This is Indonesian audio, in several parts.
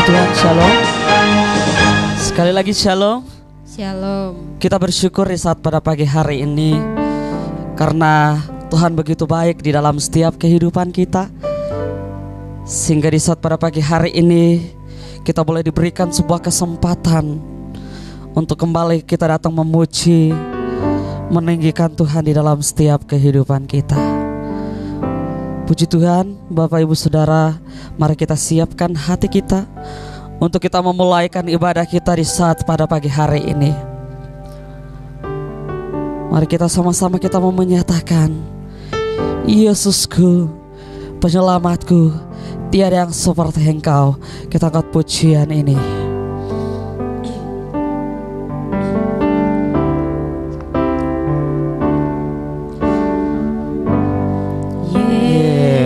Tuhan, shalom. Sekali lagi shalom. Shalom. Kita bersyukur di saat pada pagi hari ini karena Tuhan begitu baik di dalam setiap kehidupan kita, sehingga di saat pada pagi hari ini kita boleh diberikan sebuah kesempatan untuk kembali kita datang memuji, meninggikan Tuhan di dalam setiap kehidupan kita. Puji Tuhan, Bapak Ibu Saudara, mari kita siapkan hati kita untuk kita memulaikan ibadah kita di saat pada pagi hari ini. Mari kita sama-sama kita mau menyatakan, Yesusku, penyelamatku, tiada yang seperti Engkau. Kita angkat pujian ini.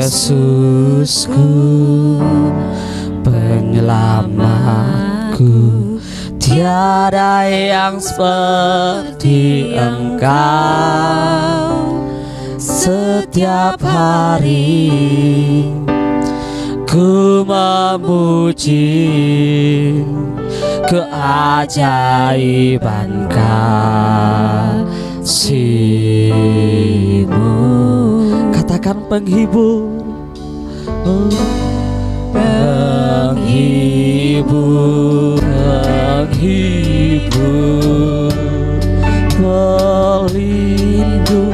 Yesusku, penyelamatku, tiada yang seperti Engkau. Setiap hari ku memuji keajaiban kasih-Mu. Katakan penghibur, penghibur, penghibur, pelindung,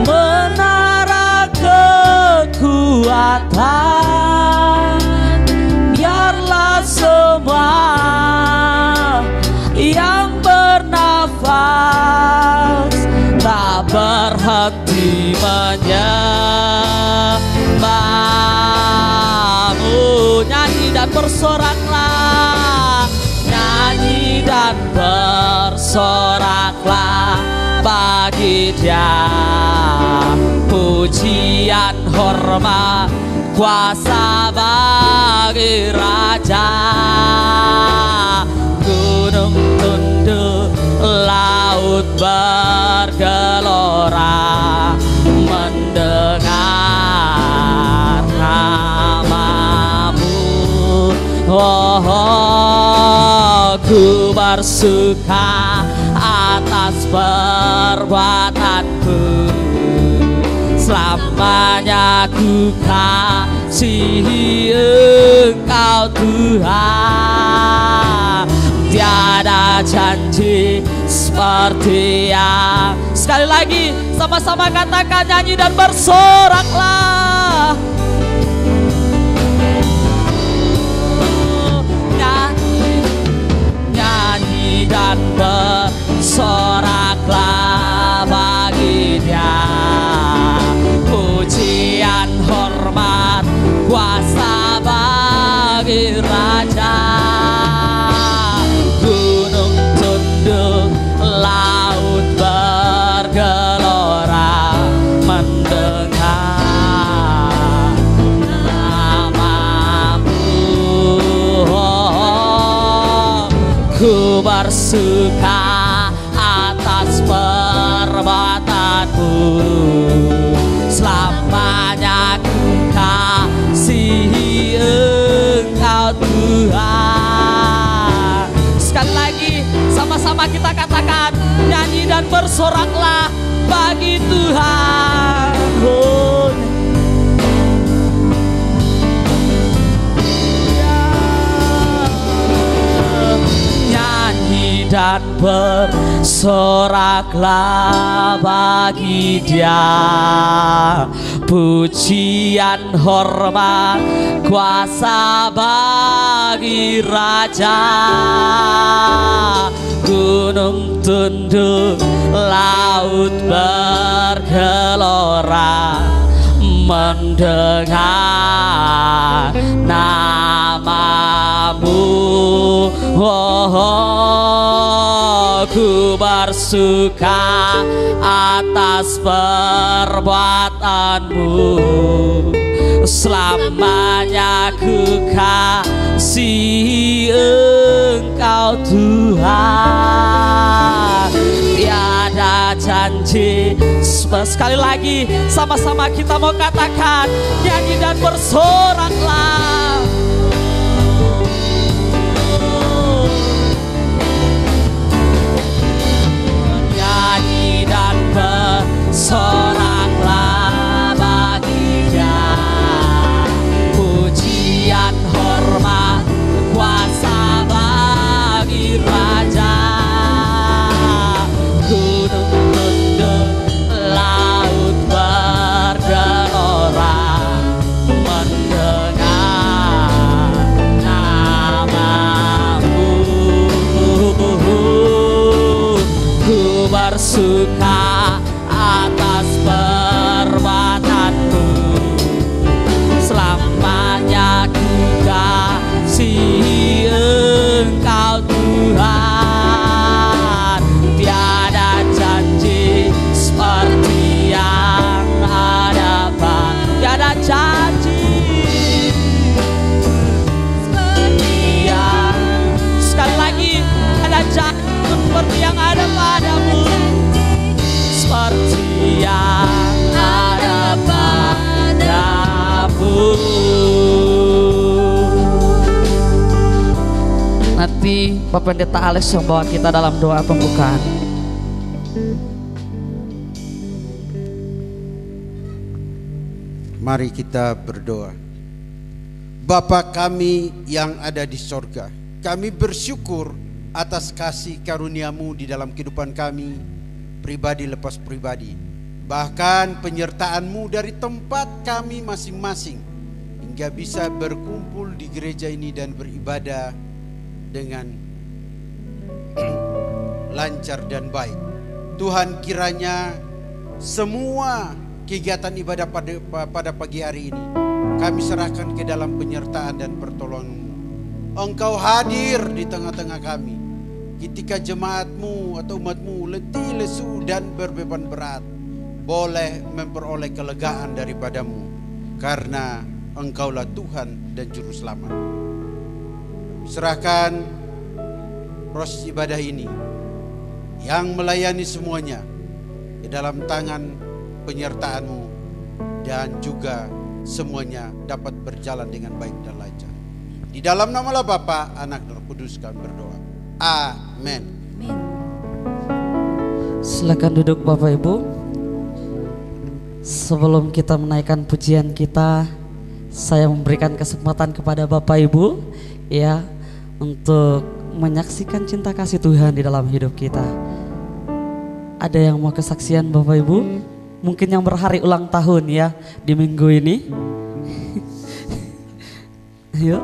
menara kekuatan. Biarlah semua yang bernafas tak berhenti menyembah-Mu. Nyanyi dan bersoraklah, nyanyi dan bersoraklah bagi Dia. Pujian, hormat, kuasa bagi Raja. Gunung tunduk, laut bergelora mendengar nama-Mu. Oh, oh, ku bersuka atas perbuatanku. Selamanya ku kasihi Engkau Tuhan. Tiada janji seperti yang. Sekali lagi sama-sama katakan, nyanyi dan bersoraklah. Nyanyi dan bersoraklah bagi Dia. Pujian, hormat, kuasa bagi Raja. Gunung tunduk, laut bergelora mendengar nama-Mu. Oh, ku bersuka atas perbuatan-Mu. Selamanya ku kasihi Engkau Tuhan. Sekali lagi sama-sama kita katakan, nyanyi dan bersoraklah bagi Tuhan. Oh. Nyanyi dan bersoraklah bagi Dia. Pujian, hormat, kuasa bagi Raja. Gunung tunduk, laut bergelora mendengar nama-Mu. Oh, oh, ku bersuka atas perbuatan-Mu. Selamanya ku kasihi Engkau Tuhan. Tiada janji. Sekali lagi sama-sama kita mau katakan, nyanyi dan bersoraklah. suka atas perbuatanmu. Selamanya ku kasihi Engkau Tuhan. Tiada janji seperti yang ada pada, tiada janji seperti yang, sekali lagi, ada janji seperti yang ada padamu, seperti yang ada padamu. Nanti Bapak Pendeta Alex yang bawa kita dalam doa pembukaan. Mari kita berdoa. Bapa kami yang ada di sorga, kami bersyukur atas kasih karunia-Mu di dalam kehidupan kami, pribadi lepas pribadi. Bahkan penyertaan-Mu dari tempat kami masing-masing, hingga bisa berkumpul di gereja ini dan beribadah dengan lancar dan baik. Tuhan, kiranya semua kegiatan ibadah pada pagi hari ini kami serahkan ke dalam penyertaan dan pertolongan-Mu. Engkau hadir di tengah-tengah kami ketika jemaat-Mu atau umat-Mu letih, lesu dan berbeban berat, boleh memperoleh kelegaan daripada-Mu, karena Engkaulah Tuhan dan Juru Selamat. Serahkan proses ibadah ini yang melayani semuanya ke dalam tangan penyertaan-Mu, dan juga semuanya dapat berjalan dengan baik dan lancar. Di dalam nama Bapa, Anak dan Roh Kudus kami berdoa. Amin. Silakan duduk Bapak Ibu. Sebelum kita menaikkan pujian kita, saya memberikan kesempatan kepada Bapak Ibu ya untuk menyaksikan cinta kasih Tuhan di dalam hidup kita. Ada yang mau kesaksian Bapak Ibu? Mungkin yang berhari ulang tahun ya di minggu ini. Yuk,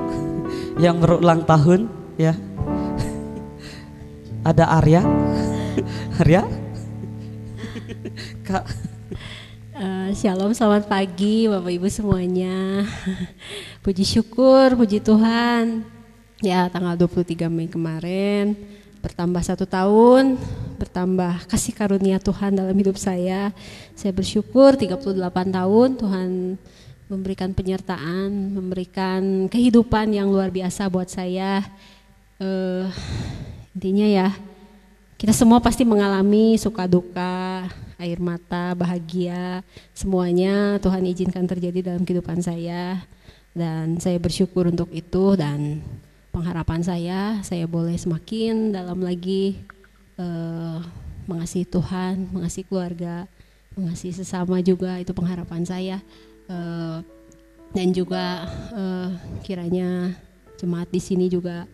yang berulang tahun ya. Ada Arya. Arya? Kak. Shalom, selamat pagi Bapak Ibu semuanya. Puji syukur, puji Tuhan. Ya, tanggal 23 Mei kemarin bertambah 1 tahun, bertambah kasih karunia Tuhan dalam hidup saya. Saya bersyukur 38 tahun Tuhan memberikan penyertaan, memberikan kehidupan yang luar biasa buat saya. Intinya ya, kita semua pasti mengalami suka duka, air mata, bahagia, semuanya Tuhan izinkan terjadi dalam kehidupan saya. Dan saya bersyukur untuk itu, dan pengharapan saya boleh semakin dalam lagi mengasihi Tuhan, mengasihi keluarga, mengasihi sesama juga, itu pengharapan saya. Dan juga kiranya jemaat di sini juga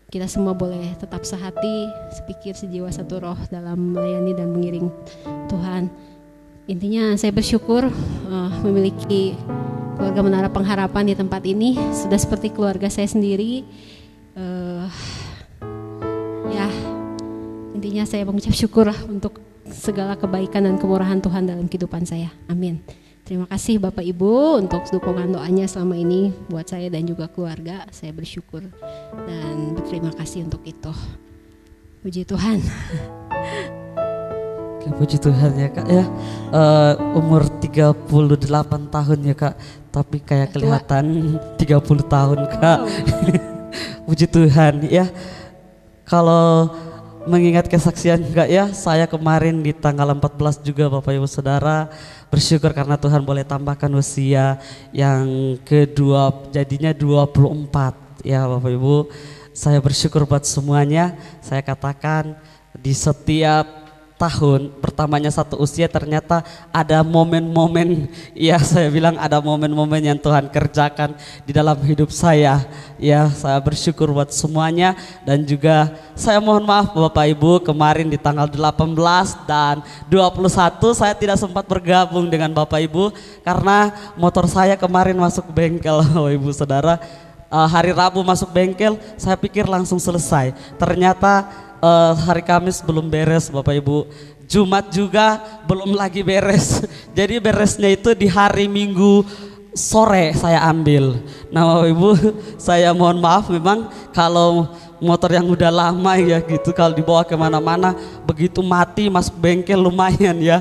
kita semua boleh tetap sehati, sepikir, sejiwa, satu roh dalam melayani dan mengiring Tuhan. Intinya saya bersyukur memiliki keluarga Menara Pengharapan di tempat ini, sudah seperti keluarga saya sendiri. Ya, intinya saya mengucap syukur untuk segala kebaikan dan kemurahan Tuhan dalam kehidupan saya. Amin. Terima kasih Bapak Ibu untuk dukungan doanya selama ini buat saya dan juga keluarga. Saya bersyukur dan berterima kasih untuk itu. Puji Tuhan. Puji Tuhan ya Kak ya. Umur 38 tahun ya Kak, tapi kayak kelihatan 30 tahun Kak. Puji Tuhan ya. Kalau mengingat kesaksian Kak ya, saya kemarin di tanggal 14 juga Bapak Ibu Saudara bersyukur karena Tuhan boleh tambahkan usia yang kedua, jadinya 24 ya Bapak Ibu. Saya bersyukur buat semuanya. Saya katakan di setiap tahun pertamanya satu usia ternyata ada momen-momen, ya saya bilang ada momen-momen yang Tuhan kerjakan di dalam hidup saya. Ya, saya bersyukur buat semuanya, dan juga saya mohon maaf Bapak Ibu, kemarin di tanggal 18 dan 21 saya tidak sempat bergabung dengan Bapak Ibu karena motor saya kemarin masuk bengkel Bapak Ibu Saudara. Hari Rabu masuk bengkel, saya pikir langsung selesai. Ternyata hari Kamis belum beres Bapak Ibu. Jumat juga belum lagi beres. Jadi beresnya itu di hari Minggu sore saya ambil. Nah Bapak Ibu, saya mohon maaf memang kalau motor yang udah lama ya gitu, kalau dibawa kemana-mana begitu mati masuk bengkel lumayan ya.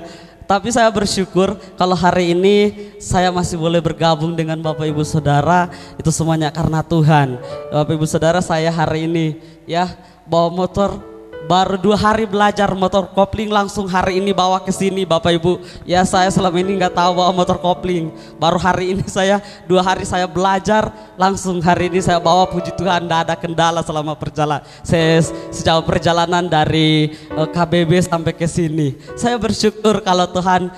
Tapi saya bersyukur kalau hari ini saya masih boleh bergabung dengan Bapak Ibu Saudara, itu semuanya karena Tuhan. Bapak Ibu Saudara, saya hari ini ya bawa motor, baru 2 hari belajar motor kopling, langsung hari ini bawa ke sini Bapak Ibu. Ya saya selama ini nggak tahu bawa motor kopling, baru hari ini saya 2 hari saya belajar, langsung hari ini saya bawa. Puji Tuhan tidak ada kendala selama perjalanan. Sejauh perjalanan dari KBB sampai ke sini. Saya bersyukur kalau Tuhan,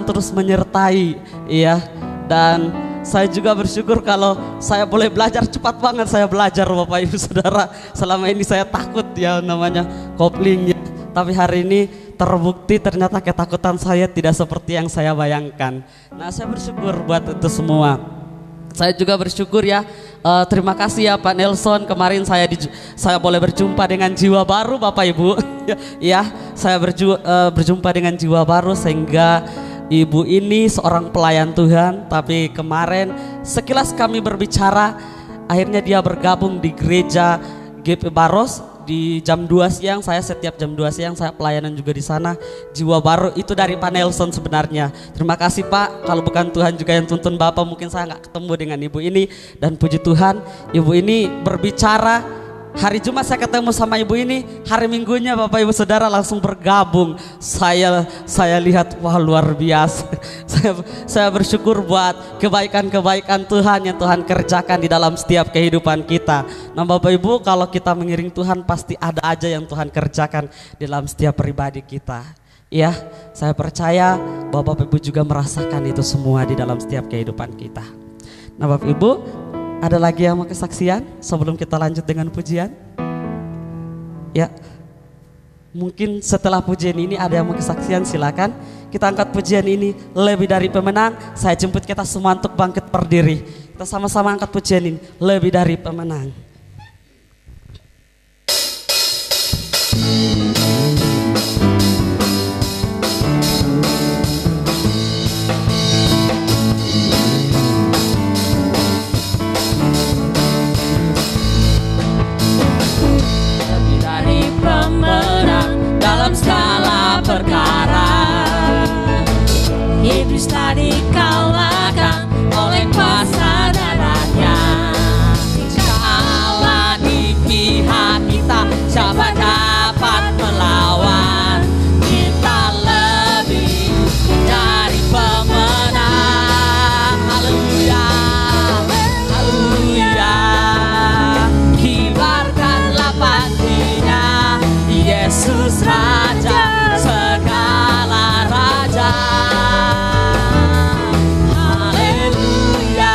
terus menyertai, ya. Dan saya juga bersyukur kalau saya boleh belajar, cepat banget saya belajar Bapak Ibu Saudara. Selama ini saya takut ya namanya kopling ya. Tapi hari ini terbukti ternyata ketakutan saya tidak seperti yang saya bayangkan. Nah saya bersyukur buat itu semua. Saya juga bersyukur ya, terima kasih ya Pak Nelson, kemarin saya boleh berjumpa dengan jiwa baru Bapak Ibu. Ya, saya berjumpa dengan jiwa baru sehingga Ibu ini seorang pelayan Tuhan, tapi kemarin sekilas kami berbicara, akhirnya dia bergabung di gereja GP Baros di jam 2 siang. Saya setiap jam 2 siang saya pelayanan juga di sana. Jiwa baru itu dari Pak Nelson sebenarnya. Terima kasih Pak, kalau bukan Tuhan juga yang tuntun Bapak, mungkin saya nggak ketemu dengan Ibu ini. Dan puji Tuhan, Ibu ini berbicara. Hari Jumat saya ketemu sama Ibu ini, hari Minggunya Bapak Ibu Saudara langsung bergabung. Saya lihat, wah luar biasa. Saya bersyukur buat kebaikan-kebaikan Tuhan yang Tuhan kerjakan di dalam setiap kehidupan kita. Nah Bapak Ibu, kalau kita mengiring Tuhan pasti ada aja yang Tuhan kerjakan di dalam setiap pribadi kita. Ya, saya percaya bahwa Bapak Ibu juga merasakan itu semua di dalam setiap kehidupan kita. Nah Bapak Ibu, ada lagi yang mau kesaksian sebelum kita lanjut dengan pujian? Ya, mungkin setelah pujian ini ada yang mau kesaksian, silakan. Kita angkat pujian ini, lebih dari pemenang. Saya jemput kita semua untuk bangkit berdiri. Kita sama-sama angkat pujian ini, lebih dari pemenang. Dalam segala perkara, iblis telah dikalahkan oleh kuasa darahnya. Jika Allah di pihak kita, siapa dapat melawan? Kita lebih dari pemenang. Haleluya, haleluya. Kibarkanlah panjinya, Yesus Raja segala raja. Haleluya.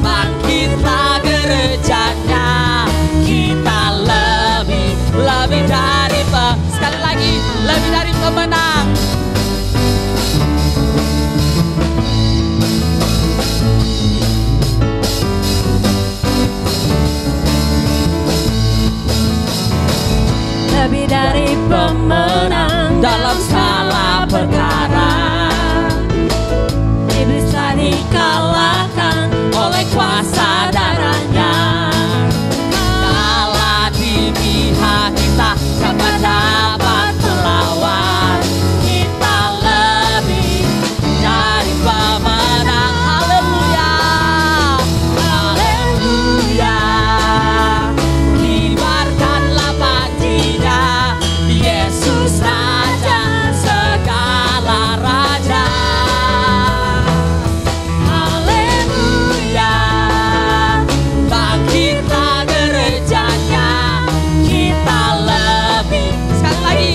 Bangkitlah gerejanya, kita lebih dari sekali lagi, lebih dari pemenang. Lebih dari pemenang dalam segala perkara, iblis telah dikalahkan oleh kuasa darahnya. Kalau di pihak kita, siapa dapat melawan? Kita lebih dari pemenang. Haleluya, haleluya. Kibarkanlah panjinya, Yesus Raja segala raja. Haleluya. Bangkitlah gerejanya, kita lebih sekali lagi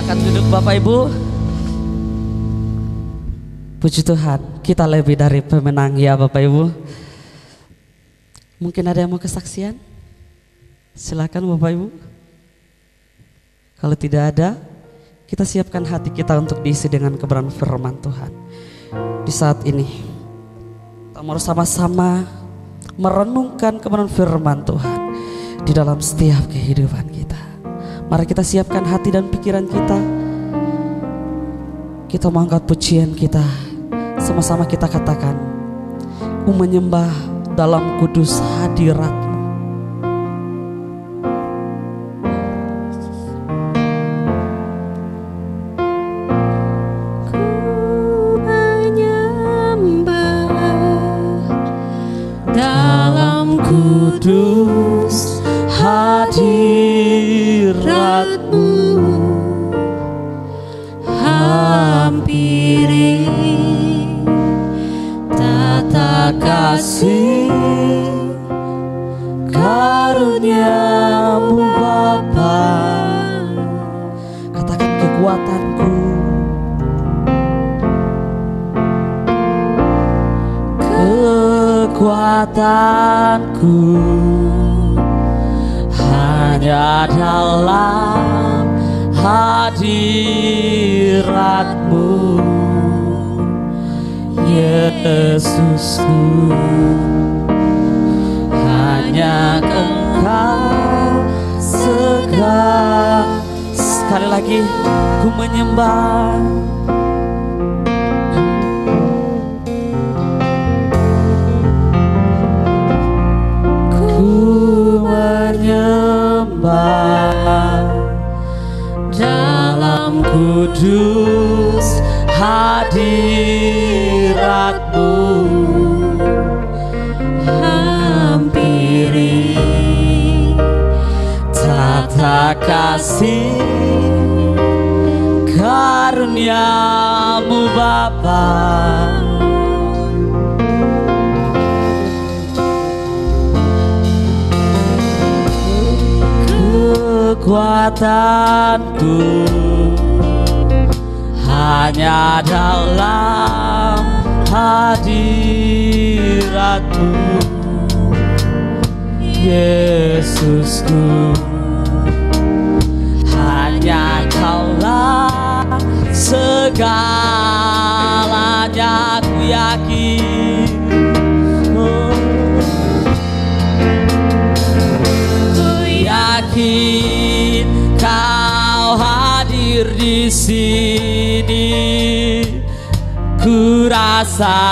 Silakan duduk Bapak Ibu. Puji Tuhan, kita lebih dari pemenang ya Bapak Ibu. Mungkin ada yang mau kesaksian? Silakan Bapak Ibu. Kalau tidak ada, kita siapkan hati kita untuk diisi dengan kebenaran firman Tuhan. Di saat ini, kita mau sama-sama merenungkan kebenaran firman Tuhan di dalam setiap kehidupan kita. Mari kita siapkan hati dan pikiran kita. Kita mengangkat pujian kita. Sama-sama kita katakan, ku menyembah dalam kudus hadirat-Mu. Ku menyembah dalam kudus hadirat-Mu. Hampiri tata kasih karunia-Mu Bapa. Katakan kekuatanku, kekuatanku hanya dalam hadirat-Mu, Yesusku. Hanya Engkau segala. Sekali lagi, ku menyembah. Ku menyembah dalam kudus hadirat-Mu. Hampiri tata kasih karunia-Mu Bapa. Kekuatanku hanya dalam hadirat-Mu, Yesusku. Hanya Kaulah segalanya, ku yakin. Ku yakin Kau hadir di sini. Ku rasakan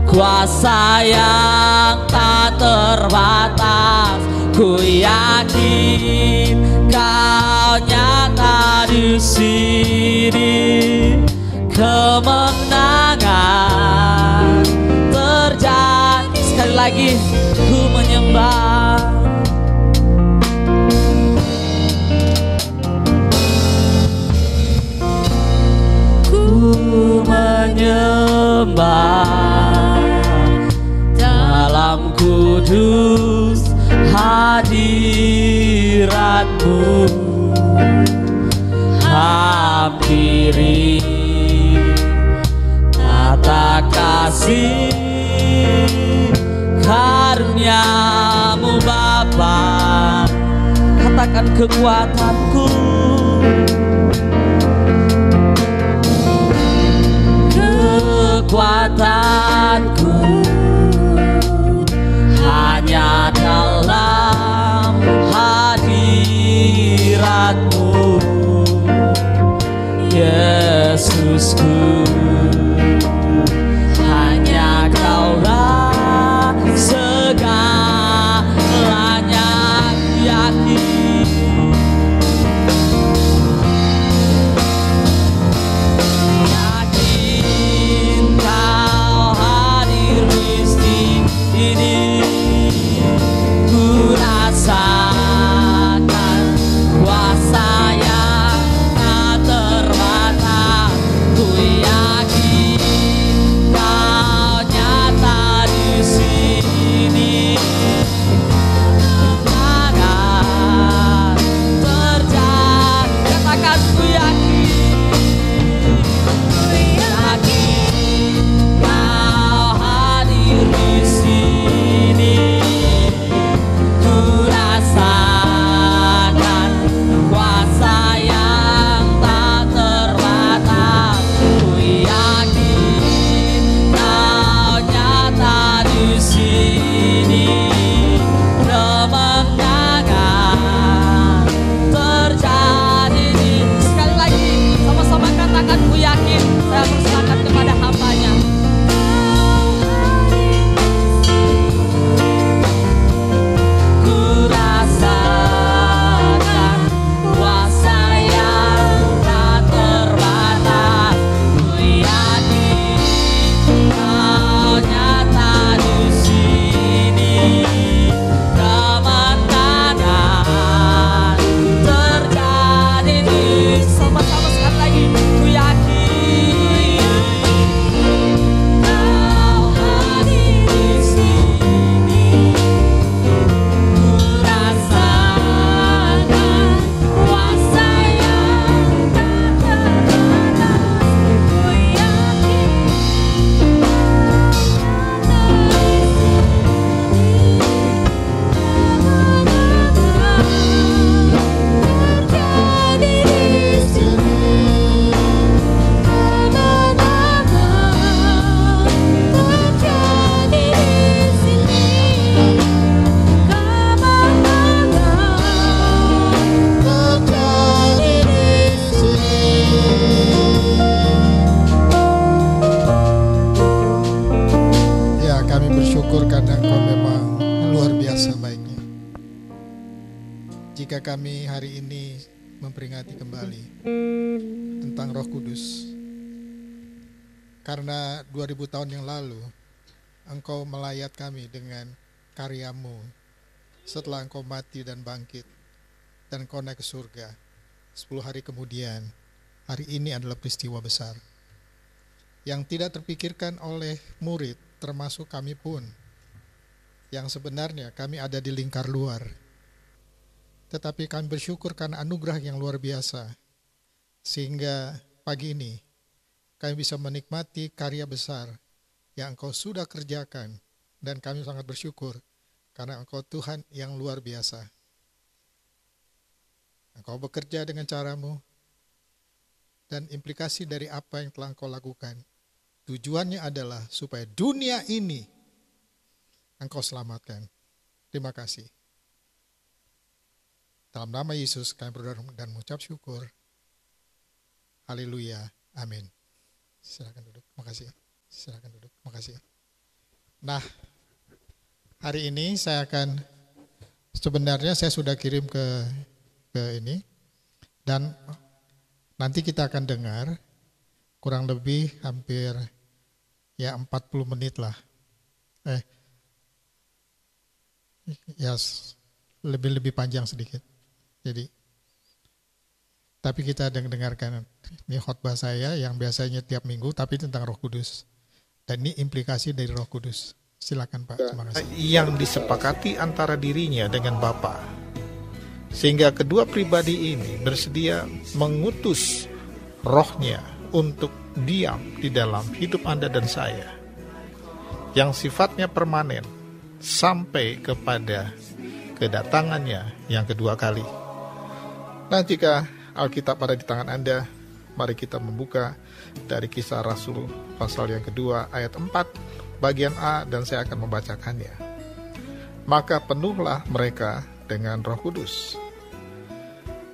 kuasa yang tak terbatas. Ku yakin Kau nyata di sini. Kemenangan terjadi. Sekali lagi, ku menyembah. Ku menyembah dalam kudus hadirat-Mu. Hampiri tata kasih karunia-Mu Bapa. Katakan kekuatanku, kekuatanku hanya dalam hadirat-Mu, Yesusku. Hanya Kaulah segalanya, yakin. Yakin Kau hadir di ketika kami hari ini memperingati kembali tentang Roh Kudus. Karena 2000 tahun yang lalu Engkau melayat kami dengan karyamu setelah Engkau mati dan bangkit dan Engkau naik ke surga. 10 hari kemudian, hari ini adalah peristiwa besar yang tidak terpikirkan oleh murid, termasuk kami pun, yang sebenarnya kami ada di lingkar luar. Tetapi kami bersyukur karena anugerah yang luar biasa, sehingga pagi ini kami bisa menikmati karya besar yang Engkau sudah kerjakan, dan kami sangat bersyukur karena Engkau Tuhan yang luar biasa. Engkau bekerja dengan caramu, dan implikasi dari apa yang telah Engkau lakukan, tujuannya adalah supaya dunia ini Engkau selamatkan. Terima kasih. Dalam nama Yesus kami berdoa dan mengucap syukur. Haleluya. Amin. Silakan duduk. Makasih. Silakan duduk. Makasih. Nah, hari ini sebenarnya saya sudah kirim ke ini, dan nanti kita akan dengar kurang lebih hampir 40 menit lah. Lebih panjang sedikit. Jadi tapi kita dengarkan ini khotbah saya yang biasanya tiap minggu, tapi tentang Roh Kudus. Dan ini implikasi dari Roh Kudus. Silakan Pak, terima kasih. Yang disepakati antara dirinya dengan Bapa, sehingga kedua pribadi ini bersedia mengutus Rohnya untuk diam di dalam hidup Anda dan saya, yang sifatnya permanen sampai kepada kedatangannya yang kedua kali. Nah, jika Alkitab ada di tangan Anda, mari kita membuka dari Kisah Rasul pasal yang kedua ayat 4 bagian A, dan saya akan membacakannya. Maka penuhlah mereka dengan Roh Kudus.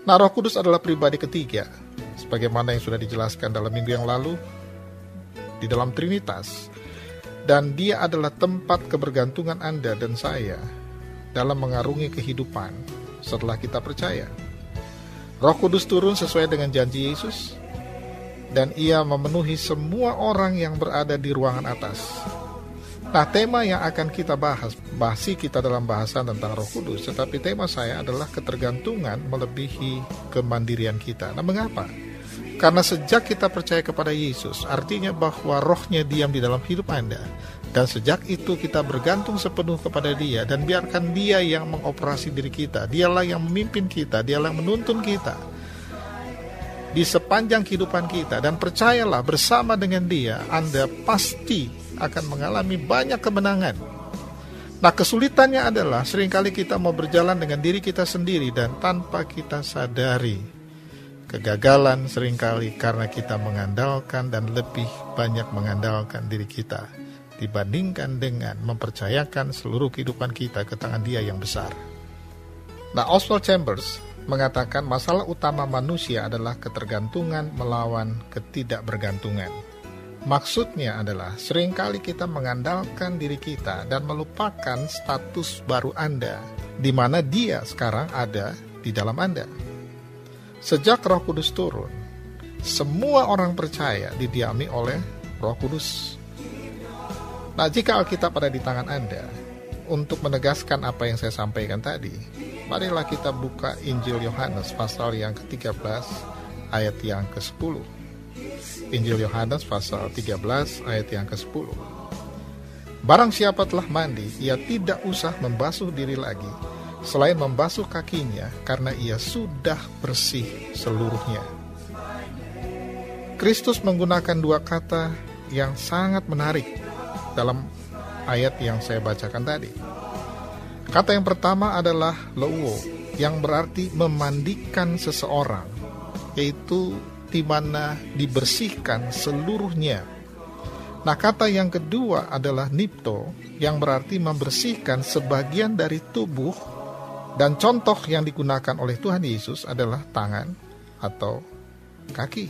Nah, Roh Kudus adalah pribadi ketiga, sebagaimana yang sudah dijelaskan dalam minggu yang lalu di dalam Trinitas, dan dia adalah tempat kebergantungan Anda dan saya dalam mengarungi kehidupan setelah kita percaya. Roh Kudus turun sesuai dengan janji Yesus, dan ia memenuhi semua orang yang berada di ruangan atas. Nah, tema yang akan kita bahasi kita dalam bahasan tentang Roh Kudus, tetapi tema saya adalah ketergantungan melebihi kemandirian kita. Nah, mengapa? Karena sejak kita percaya kepada Yesus, artinya bahwa Rohnya diam di dalam hidup Anda, dan sejak itu kita bergantung sepenuh kepada Dia, dan biarkan Dia yang mengoperasi diri kita. Dialah yang memimpin kita, Dialah yang menuntun kita di sepanjang kehidupan kita. Dan percayalah, bersama dengan Dia, Anda pasti akan mengalami banyak kemenangan. Nah, kesulitannya adalah seringkali kita mau berjalan dengan diri kita sendiri, dan tanpa kita sadari kegagalan seringkali karena kita mengandalkan dan lebih banyak mengandalkan diri kita dibandingkan dengan mempercayakan seluruh kehidupan kita ke tangan Dia yang besar. Nah, Oswald Chambers mengatakan masalah utama manusia adalah ketergantungan melawan ketidakbergantungan. Maksudnya adalah seringkali kita mengandalkan diri kita dan melupakan status baru Anda, di mana Dia sekarang ada di dalam Anda. Sejak Roh Kudus turun, semua orang percaya didiami oleh Roh Kudus. Nah, jika Alkitab ada di tangan Anda, untuk menegaskan apa yang saya sampaikan tadi, marilah kita buka Injil Yohanes pasal yang ke-13 ayat yang ke-10. Injil Yohanes pasal 13 ayat yang ke-10. Barang siapa telah mandi, ia tidak usah membasuh diri lagi, selain membasuh kakinya, karena ia sudah bersih seluruhnya. Kristus menggunakan dua kata yang sangat menarik dalam ayat yang saya bacakan tadi. Kata yang pertama adalah louo, yang berarti memandikan seseorang, yaitu di mana dibersihkan seluruhnya. Nah, kata yang kedua adalah nipto, yang berarti membersihkan sebagian dari tubuh. Dan contoh yang digunakan oleh Tuhan Yesus adalah tangan atau kaki.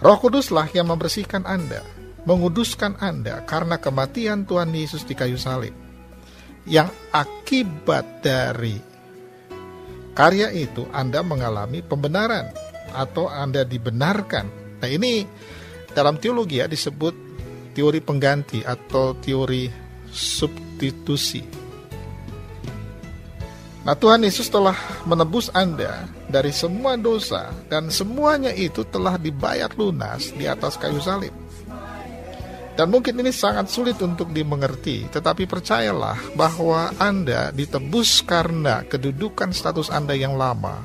Roh Kuduslah yang membersihkan Anda, menguduskan Anda karena kematian Tuhan Yesus di kayu salib, yang akibat dari karya itu Anda mengalami pembenaran atau Anda dibenarkan. Nah, ini dalam teologi ya disebut teori pengganti atau teori substitusi. Nah, Tuhan Yesus telah menebus Anda dari semua dosa dan semuanya itu telah dibayar lunas di atas kayu salib. Dan mungkin ini sangat sulit untuk dimengerti, tetapi percayalah bahwa Anda ditebus karena kedudukan status Anda yang lama.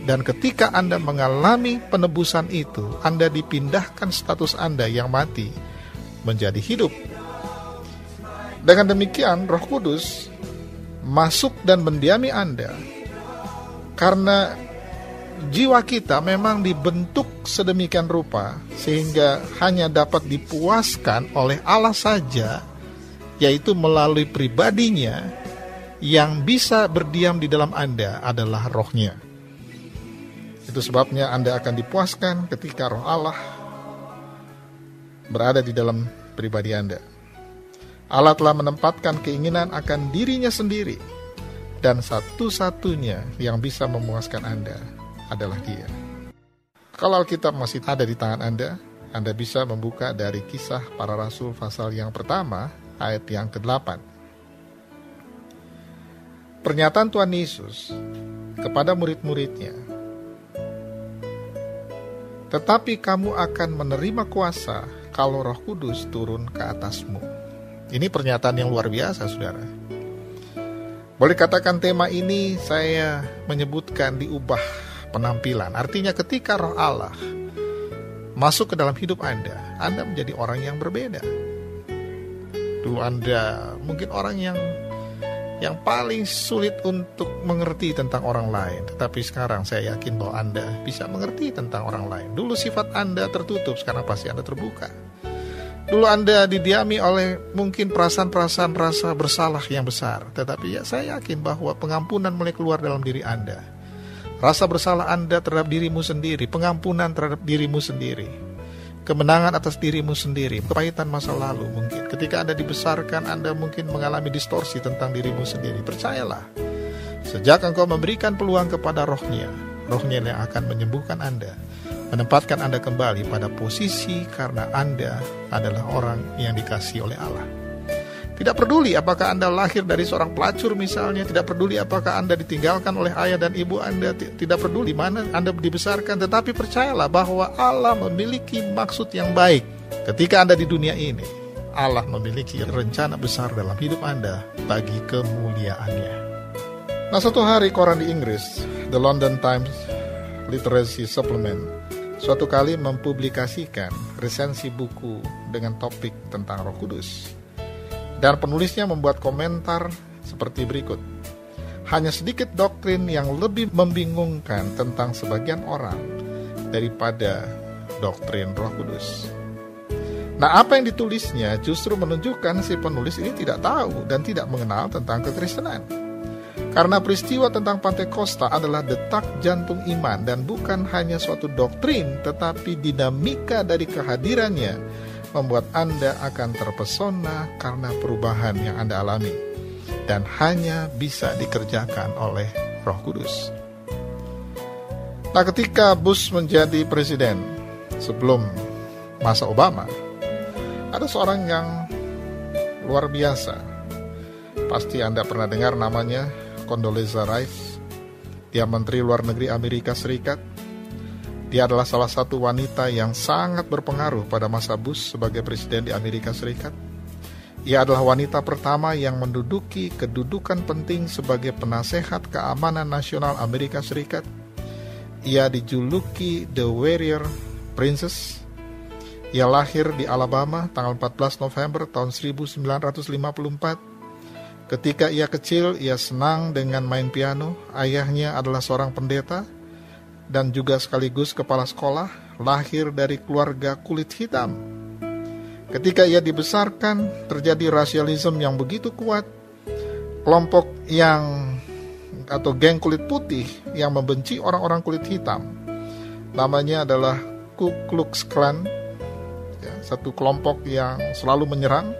Dan ketika Anda mengalami penebusan itu, Anda dipindahkan status Anda yang mati menjadi hidup. Dengan demikian, Roh Kudus masuk dan mendiami Anda karena jiwa kita memang dibentuk sedemikian rupa sehingga hanya dapat dipuaskan oleh Allah saja, yaitu melalui pribadinya. Yang bisa berdiam di dalam Anda adalah Roh-Nya. Itu sebabnya Anda akan dipuaskan ketika Roh Allah berada di dalam pribadi Anda. Allah telah menempatkan keinginan akan dirinya sendiri, dan satu-satunya yang bisa memuaskan Anda adalah Dia. Kalau Alkitab masih ada di tangan Anda bisa membuka dari Kisah Para Rasul pasal yang pertama, ayat yang ke-8. Pernyataan Tuhan Yesus kepada murid-muridnya, tetapi kamu akan menerima kuasa kalau Roh Kudus turun ke atasmu. Ini pernyataan yang luar biasa, saudara. Boleh katakan tema ini saya menyebutkan diubah penampilan. Artinya ketika Roh Allah masuk ke dalam hidup Anda menjadi orang yang berbeda. Dulu Anda mungkin orang yang paling sulit untuk mengerti tentang orang lain. Tetapi sekarang saya yakin bahwa Anda bisa mengerti tentang orang lain. Dulu sifat Anda tertutup, sekarang pasti Anda terbuka. Dulu Anda didiami oleh mungkin perasaan-perasaan rasa bersalah yang besar. Tetapi saya yakin bahwa pengampunan mulai keluar dalam diri Anda. Rasa bersalah Anda terhadap dirimu sendiri, pengampunan terhadap dirimu sendiri, kemenangan atas dirimu sendiri, kepahitan masa lalu mungkin. Ketika Anda dibesarkan, Anda mungkin mengalami distorsi tentang dirimu sendiri. Percayalah, sejak engkau memberikan peluang kepada Roh-Nya yang akan menyembuhkan Anda, menempatkan Anda kembali pada posisi karena Anda adalah orang yang dikasihi oleh Allah. Tidak peduli apakah Anda lahir dari seorang pelacur misalnya, tidak peduli apakah Anda ditinggalkan oleh ayah dan ibu Anda, tidak peduli mana Anda dibesarkan, tetapi percayalah bahwa Allah memiliki maksud yang baik. Ketika Anda di dunia ini, Allah memiliki rencana besar dalam hidup Anda bagi kemuliaannya. Nah, suatu hari koran di Inggris, The London Times Literacy Supplement, suatu kali mempublikasikan resensi buku dengan topik tentang Roh Kudus. Dan penulisnya membuat komentar seperti berikut. Hanya sedikit doktrin yang lebih membingungkan tentang sebagian orang daripada doktrin Roh Kudus. Nah, apa yang ditulisnya justru menunjukkan si penulis ini tidak tahu dan tidak mengenal tentang kekristenan. Karena peristiwa tentang Pantekosta adalah detak jantung iman dan bukan hanya suatu doktrin, tetapi dinamika dari kehadirannya membuat Anda akan terpesona karena perubahan yang Anda alami, dan hanya bisa dikerjakan oleh Roh Kudus. Nah, ketika Bush menjadi presiden sebelum masa Obama, ada seorang yang luar biasa. Pasti Anda pernah dengar namanya, Condoleezza Rice. Dia Menteri Luar Negeri Amerika Serikat. Dia adalah salah satu wanita yang sangat berpengaruh pada masa Bush sebagai presiden di Amerika Serikat. Ia adalah wanita pertama yang menduduki kedudukan penting sebagai penasehat keamanan nasional Amerika Serikat. Ia dijuluki The Warrior Princess. Ia lahir di Alabama tanggal 14 November tahun 1954. Ketika ia kecil, ia senang dengan main piano. Ayahnya adalah seorang pendeta dan juga sekaligus kepala sekolah, lahir dari keluarga kulit hitam. Ketika ia dibesarkan, terjadi rasialisme yang begitu kuat. Kelompok atau geng kulit putih yang membenci orang-orang kulit hitam. Namanya adalah Ku Klux Klan, satu kelompok yang selalu menyerang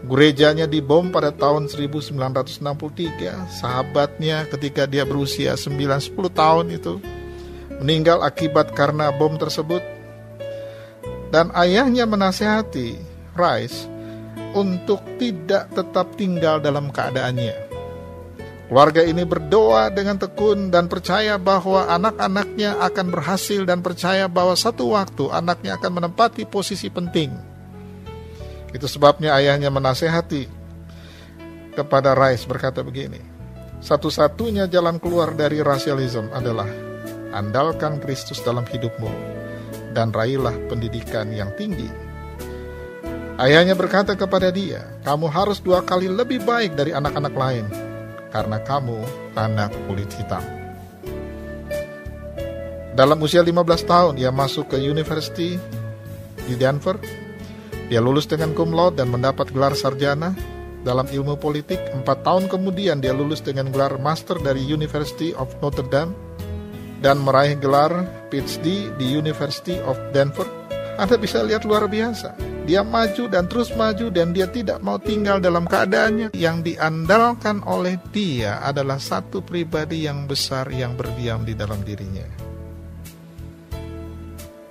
Gerejanya dibom pada tahun 1963. Sahabatnya ketika dia berusia 9-10 tahun itu meninggal akibat karena bom tersebut. Dan ayahnya menasihati Rice untuk tidak tetap tinggal dalam keadaannya. Keluarga ini berdoa dengan tekun dan percaya bahwa anak-anaknya akan berhasil, dan percaya bahwa satu waktu anaknya akan menempati posisi penting. Itu sebabnya ayahnya menasehati kepada Rice, berkata begini, satu-satunya jalan keluar dari rasialisme adalah andalkan Kristus dalam hidupmu dan raihlah pendidikan yang tinggi. Ayahnya berkata kepada dia, kamu harus 2 kali lebih baik dari anak-anak lain, karena kamu anak kulit hitam. Dalam usia 15 tahun, dia masuk ke University di Denver. Dia lulus dengan cum laude dan mendapat gelar sarjana dalam ilmu politik. 4 tahun kemudian dia lulus dengan gelar master dari University of Notre Dame dan meraih gelar PhD di University of Denver. Anda bisa lihat luar biasa. Dia maju dan terus maju, dan dia tidak mau tinggal dalam keadaannya. Yang diandalkan oleh dia adalah satu pribadi yang besar yang berdiam di dalam dirinya.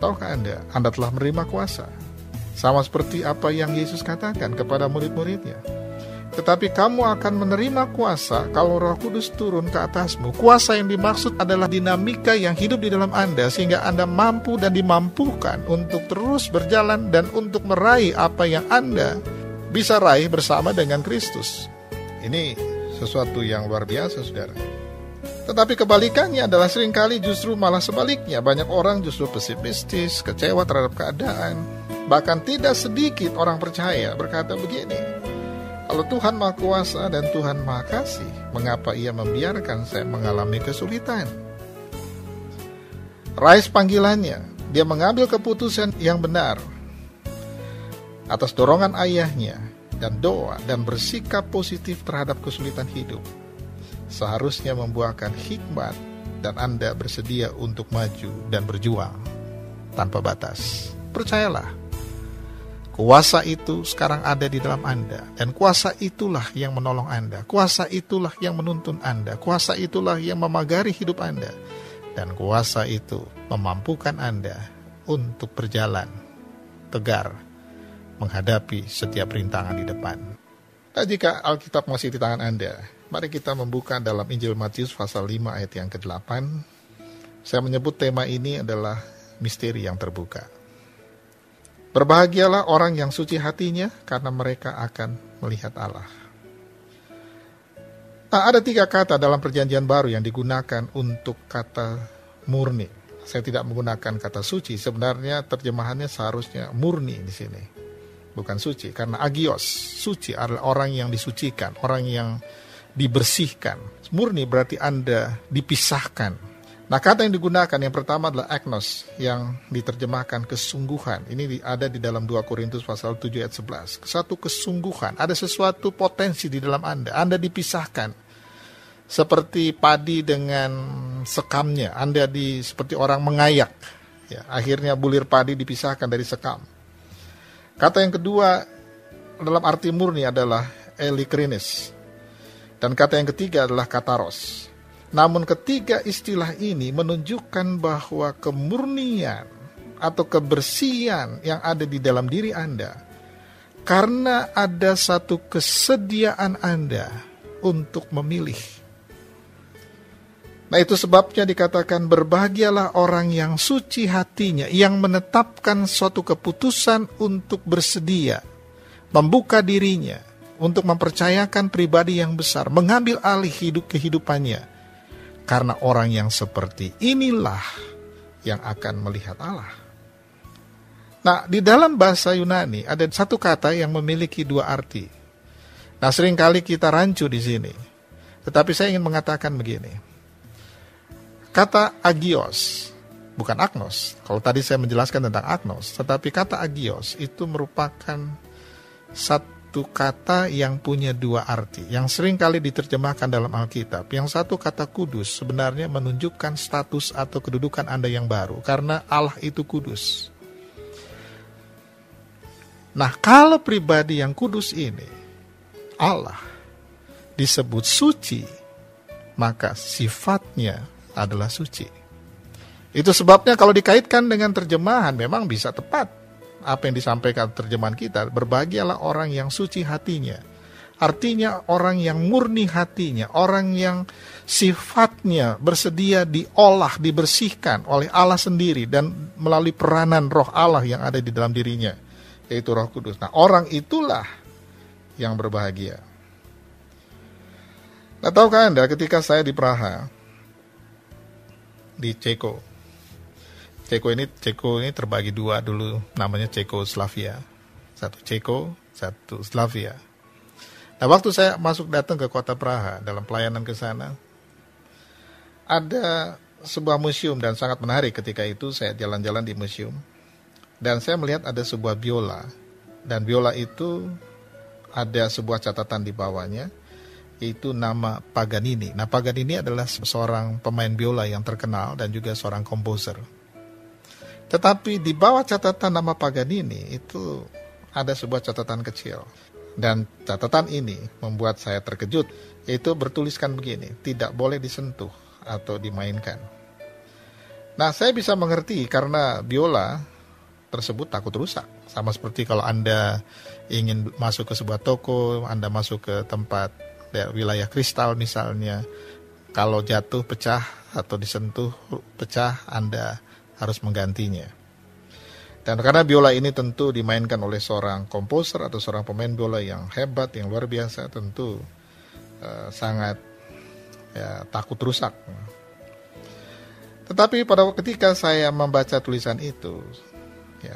Tahukah Anda telah menerima kuasa? Sama seperti apa yang Yesus katakan kepada murid-muridnya. Tetapi kamu akan menerima kuasa kalau Roh Kudus turun ke atasmu. Kuasa yang dimaksud adalah dinamika yang hidup di dalam Anda, sehingga Anda mampu dan dimampukan untuk terus berjalan dan untuk meraih apa yang Anda bisa raih bersama dengan Kristus. Ini sesuatu yang luar biasa, saudara. Tetapi kebalikannya adalah seringkali justru malah sebaliknya. Banyak orang justru pesimistis, kecewa terhadap keadaan. Bahkan tidak sedikit orang percaya berkata begini, kalau Tuhan Maha Kuasa dan Tuhan Maha Kasih, mengapa Ia membiarkan saya mengalami kesulitan? Raih panggilannya, dia mengambil keputusan yang benar atas dorongan ayahnya dan doa dan bersikap positif terhadap kesulitan hidup. Seharusnya membuahkan hikmat, dan Anda bersedia untuk maju dan berjuang tanpa batas. Percayalah, kuasa itu sekarang ada di dalam Anda, dan kuasa itulah yang menolong Anda, kuasa itulah yang menuntun Anda, kuasa itulah yang memagari hidup Anda, dan kuasa itu memampukan Anda untuk berjalan tegar menghadapi setiap rintangan di depan. Nah, jika Alkitab masih di tangan Anda, mari kita membuka dalam Injil Matius pasal 5 ayat yang ke-8. Saya menyebut tema ini adalah misteri yang terbuka. Berbahagialah orang yang suci hatinya, karena mereka akan melihat Allah. Nah, ada 3 kata dalam perjanjian baru yang digunakan untuk kata murni. Saya tidak menggunakan kata suci, sebenarnya terjemahannya seharusnya murni di sini. Bukan suci, karena agios, suci adalah orang yang disucikan, orang yang dibersihkan. Murni berarti Anda dipisahkan. Nah, kata yang digunakan yang pertama adalah agnos, yang diterjemahkan kesungguhan. Ini ada di dalam 2 Korintus pasal 7 ayat 11. Satu kesungguhan, ada sesuatu potensi di dalam Anda. Anda dipisahkan. Seperti padi dengan sekamnya. Anda seperti orang mengayak. Ya, akhirnya bulir padi dipisahkan dari sekam. Kata yang kedua dalam arti murni adalah elikrinis. Dan kata yang ketiga adalah kataros. Namun ketiga istilah ini menunjukkan bahwa kemurnian atau kebersihan yang ada di dalam diri Anda, karena ada satu kesediaan Anda untuk memilih. Nah, itu sebabnya dikatakan berbahagialah orang yang suci hatinya, yang menetapkan suatu keputusan untuk bersedia, membuka dirinya, untuk mempercayakan pribadi yang besar, mengambil alih kehidupannya. Karena orang yang seperti inilah yang akan melihat Allah. Nah, di dalam bahasa Yunani ada satu kata yang memiliki 2 arti. Nah, seringkali kita rancu di sini. Tetapi saya ingin mengatakan begini. Kata agios, bukan agnos. Kalau tadi saya menjelaskan tentang agnos, tetapi kata agios itu merupakan satu kata yang punya 2 arti, yang sering kali diterjemahkan dalam Alkitab. Yang satu kata kudus sebenarnya menunjukkan status atau kedudukan Anda yang baru, karena Allah itu kudus. Nah, kalau pribadi yang kudus ini Allah disebut suci, maka sifatnya adalah suci. Itu sebabnya kalau dikaitkan dengan terjemahan memang bisa tepat apa yang disampaikan terjemahan kita. Berbahagialah orang yang suci hatinya. Artinya orang yang murni hatinya, orang yang sifatnya bersedia diolah, dibersihkan oleh Allah sendiri dan melalui peranan roh Allah yang ada di dalam dirinya, yaitu Roh Kudus. Nah, orang itulah yang berbahagia. Nah, tahukah Anda ketika saya di Praha, di Ceko ini terbagi dua dulu, namanya Cekoslovakia. Satu Ceko, satu Slavia. Nah, waktu saya datang ke kota Praha dalam pelayanan ke sana, ada sebuah museum dan sangat menarik. Ketika itu saya jalan-jalan di museum dan saya melihat ada sebuah biola, dan biola itu ada sebuah catatan di bawahnya, yaitu nama Paganini. Nah, Paganini adalah seorang pemain biola yang terkenal dan juga seorang komposer. Tetapi di bawah catatan nama Paganini itu ada sebuah catatan kecil. Dan catatan ini membuat saya terkejut, yaitu bertuliskan begini, tidak boleh disentuh atau dimainkan. Nah, saya bisa mengerti karena biola tersebut takut rusak. Sama seperti kalau Anda ingin masuk ke sebuah toko, Anda masuk ke tempat wilayah kristal misalnya, kalau jatuh pecah atau disentuh pecah, Anda harus menggantinya. Dan karena biola ini tentu dimainkan oleh seorang komposer atau seorang pemain biola yang hebat, yang luar biasa, tentu sangat takut rusak. Tetapi pada ketika saya membaca tulisan itu,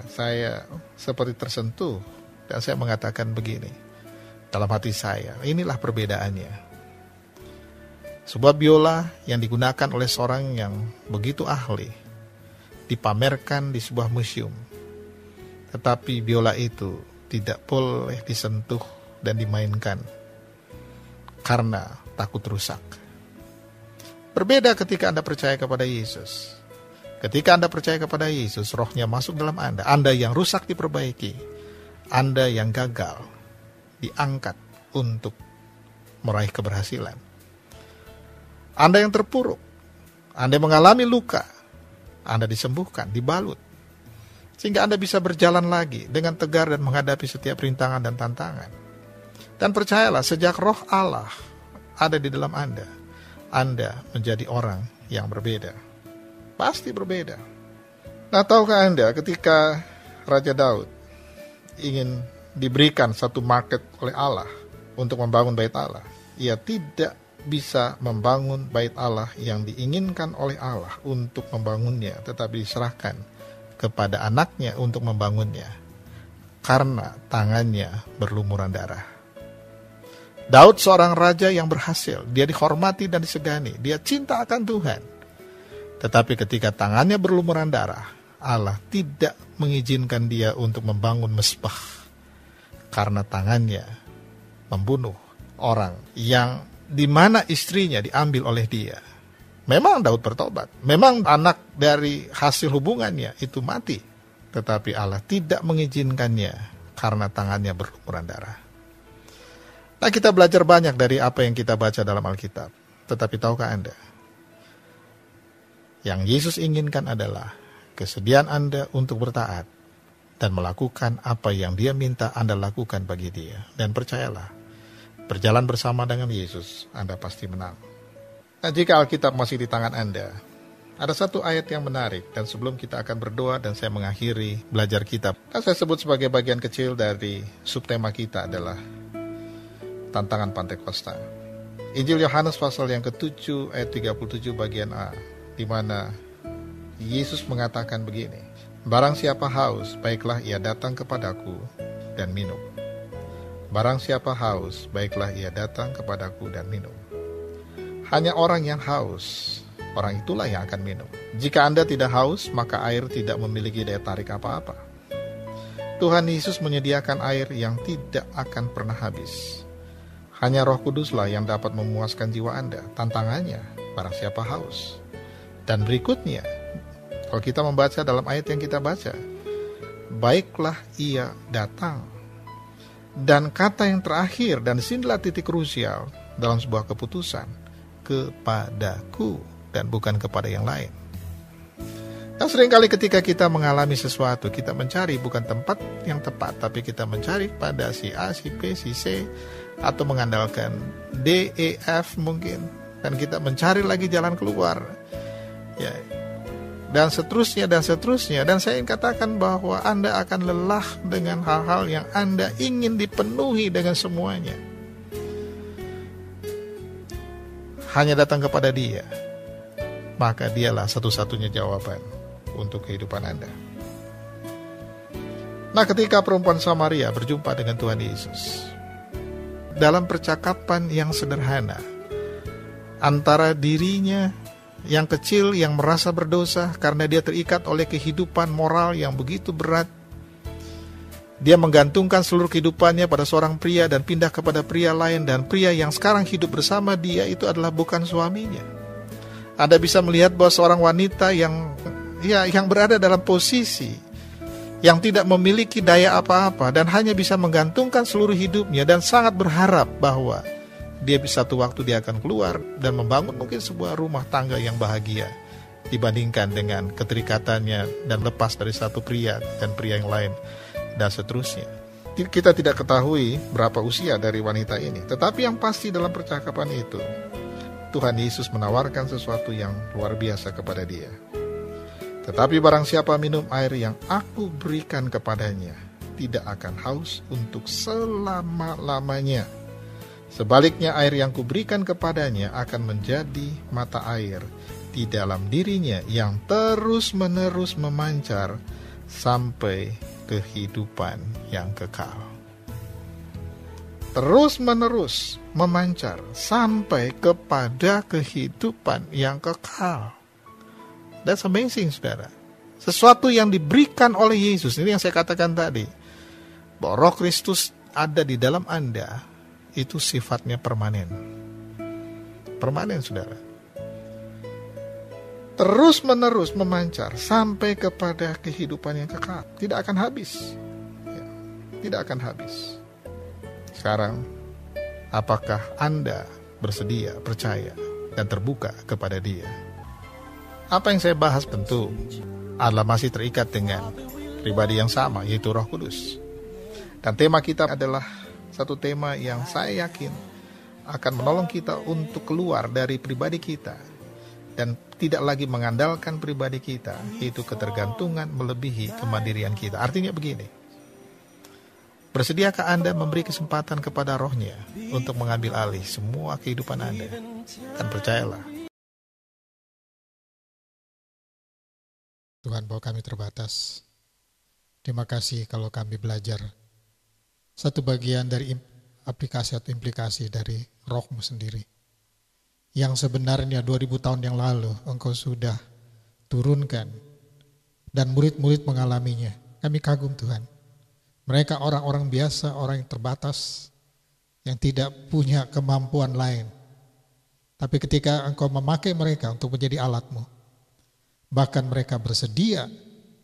saya seperti tersentuh dan saya mengatakan begini dalam hati saya, inilah perbedaannya. Sebuah biola yang digunakan oleh seorang yang begitu ahli dipamerkan di sebuah museum. Tetapi biola itu tidak boleh disentuh dan dimainkan karena takut rusak. Berbeda ketika Anda percaya kepada Yesus. Ketika Anda percaya kepada Yesus, rohnya masuk dalam Anda. Anda yang rusak diperbaiki. Anda yang gagal diangkat untuk meraih keberhasilan. Anda yang terpuruk, Anda mengalami luka, Anda disembuhkan, dibalut. Sehingga Anda bisa berjalan lagi dengan tegar dan menghadapi setiap rintangan dan tantangan. Dan percayalah, sejak roh Allah ada di dalam Anda menjadi orang yang berbeda. Pasti berbeda. Nah, tahukah Anda ketika Raja Daud ingin diberikan satu market oleh Allah untuk membangun bait Allah, ia tidak bisa membangun bait Allah yang diinginkan oleh Allah untuk membangunnya, tetapi diserahkan kepada anaknya untuk membangunnya karena tangannya berlumuran darah. Daud seorang raja yang berhasil, dia dihormati dan disegani, dia cinta akan Tuhan. Tetapi ketika tangannya berlumuran darah, Allah tidak mengizinkan dia untuk membangun mezbah karena tangannya membunuh orang yang di mana istrinya diambil oleh dia. Memang Daud bertobat, memang anak dari hasil hubungannya itu mati, tetapi Allah tidak mengizinkannya karena tangannya berlumuran darah. Nah, kita belajar banyak dari apa yang kita baca dalam Alkitab. Tetapi tahukah Anda, yang Yesus inginkan adalah kesediaan Anda untuk bertaat dan melakukan apa yang Dia minta Anda lakukan bagi Dia. Dan percayalah, berjalan bersama dengan Yesus, Anda pasti menang. Nah, jika Alkitab masih di tangan Anda, ada satu ayat yang menarik, dan sebelum kita akan berdoa dan saya mengakhiri belajar kitab, saya sebut sebagai bagian kecil dari subtema kita adalah tantangan Pantekosta. Injil Yohanes pasal yang ke-7 ayat 37 bagian A, di mana Yesus mengatakan begini, barang siapa haus, baiklah ia datang kepadaku dan minum. Barang siapa haus, baiklah ia datang kepadaku dan minum. Hanya orang yang haus, orang itulah yang akan minum. Jika Anda tidak haus, maka air tidak memiliki daya tarik apa-apa. Tuhan Yesus menyediakan air yang tidak akan pernah habis. Hanya Roh Kuduslah yang dapat memuaskan jiwa Anda. Tantangannya, barang siapa haus. Dan berikutnya, kalau kita membaca dalam ayat yang kita baca, baiklah ia datang. Dan kata yang terakhir, dan disinilah titik krusial dalam sebuah keputusan, kepadaku dan bukan kepada yang lain. Dan seringkali ketika kita mengalami sesuatu, kita mencari bukan tempat yang tepat, tapi kita mencari pada si A, si B, si C, atau mengandalkan D, E, F mungkin, dan kita mencari lagi jalan keluar, ya, dan seterusnya, dan seterusnya. Dan saya ingin katakan bahwa Anda akan lelah dengan hal-hal yang Anda ingin dipenuhi dengan semuanya. Hanya datang kepada Dia, maka Dialah satu-satunya jawaban untuk kehidupan Anda. Nah, ketika perempuan Samaria berjumpa dengan Tuhan Yesus, dalam percakapan yang sederhana antara dirinya yang kecil yang merasa berdosa karena dia terikat oleh kehidupan moral yang begitu berat, dia menggantungkan seluruh kehidupannya pada seorang pria dan pindah kepada pria lain, dan pria yang sekarang hidup bersama dia itu adalah bukan suaminya. Anda bisa melihat bahwa seorang wanita yang berada dalam posisi yang tidak memiliki daya apa-apa dan hanya bisa menggantungkan seluruh hidupnya dan sangat berharap bahwa dia bisa satu waktu dia akan keluar dan membangun mungkin sebuah rumah tangga yang bahagia dibandingkan dengan keterikatannya dan lepas dari satu pria dan pria yang lain dan seterusnya. Kita tidak ketahui berapa usia dari wanita ini, tetapi yang pasti dalam percakapan itu Tuhan Yesus menawarkan sesuatu yang luar biasa kepada dia. Tetapi barang siapa minum air yang aku berikan kepadanya, tidak akan haus untuk selama-lamanya. Sebaliknya air yang kuberikan kepadanya akan menjadi mata air di dalam dirinya yang terus-menerus memancar sampai kehidupan yang kekal. Terus-menerus memancar sampai kepada kehidupan yang kekal. That's amazing, saudara. Sesuatu yang diberikan oleh Yesus. Ini yang saya katakan tadi, bahwa Roh Kristus ada di dalam Anda, itu sifatnya permanen. Permanen, saudara. Terus menerus memancar sampai kepada kehidupan yang kekal. Tidak akan habis. Ya, tidak akan habis. Sekarang, apakah Anda bersedia, percaya, dan terbuka kepada Dia? Apa yang saya bahas tentu adalah masih terikat dengan pribadi yang sama, yaitu Roh Kudus. Dan tema kita adalah satu tema yang saya yakin akan menolong kita untuk keluar dari pribadi kita dan tidak lagi mengandalkan pribadi kita, yaitu ketergantungan melebihi kemandirian kita. Artinya begini, bersediakah Anda memberi kesempatan kepada Roh-Nya untuk mengambil alih semua kehidupan Anda? Dan percayalah, Tuhan, bahwa kami terbatas. Terima kasih kalau kami belajar satu bagian dari aplikasi atau implikasi dari Roh-Mu sendiri. Yang sebenarnya 2000 tahun yang lalu Engkau sudah turunkan dan murid-murid mengalaminya. Kami kagum, Tuhan. Mereka orang-orang biasa, orang yang terbatas, yang tidak punya kemampuan lain. Tapi ketika Engkau memakai mereka untuk menjadi alat-Mu, bahkan mereka bersedia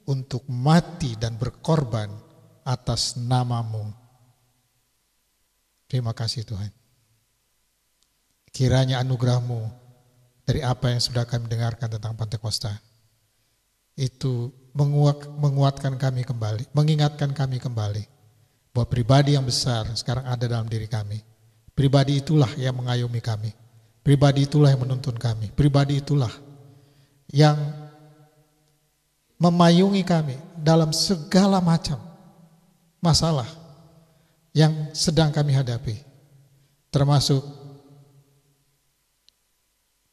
untuk mati dan berkorban atas nama-Mu. Terima kasih, Tuhan. Kiranya anugerah-Mu dari apa yang sudah kami dengarkan tentang Pentakosta itu menguatkan kami kembali, mengingatkan kami kembali bahwa pribadi yang besar sekarang ada dalam diri kami. Pribadi itulah yang mengayomi kami. Pribadi itulah yang menuntun kami. Pribadi itulah yang memayungi kami dalam segala macam masalah yang sedang kami hadapi, termasuk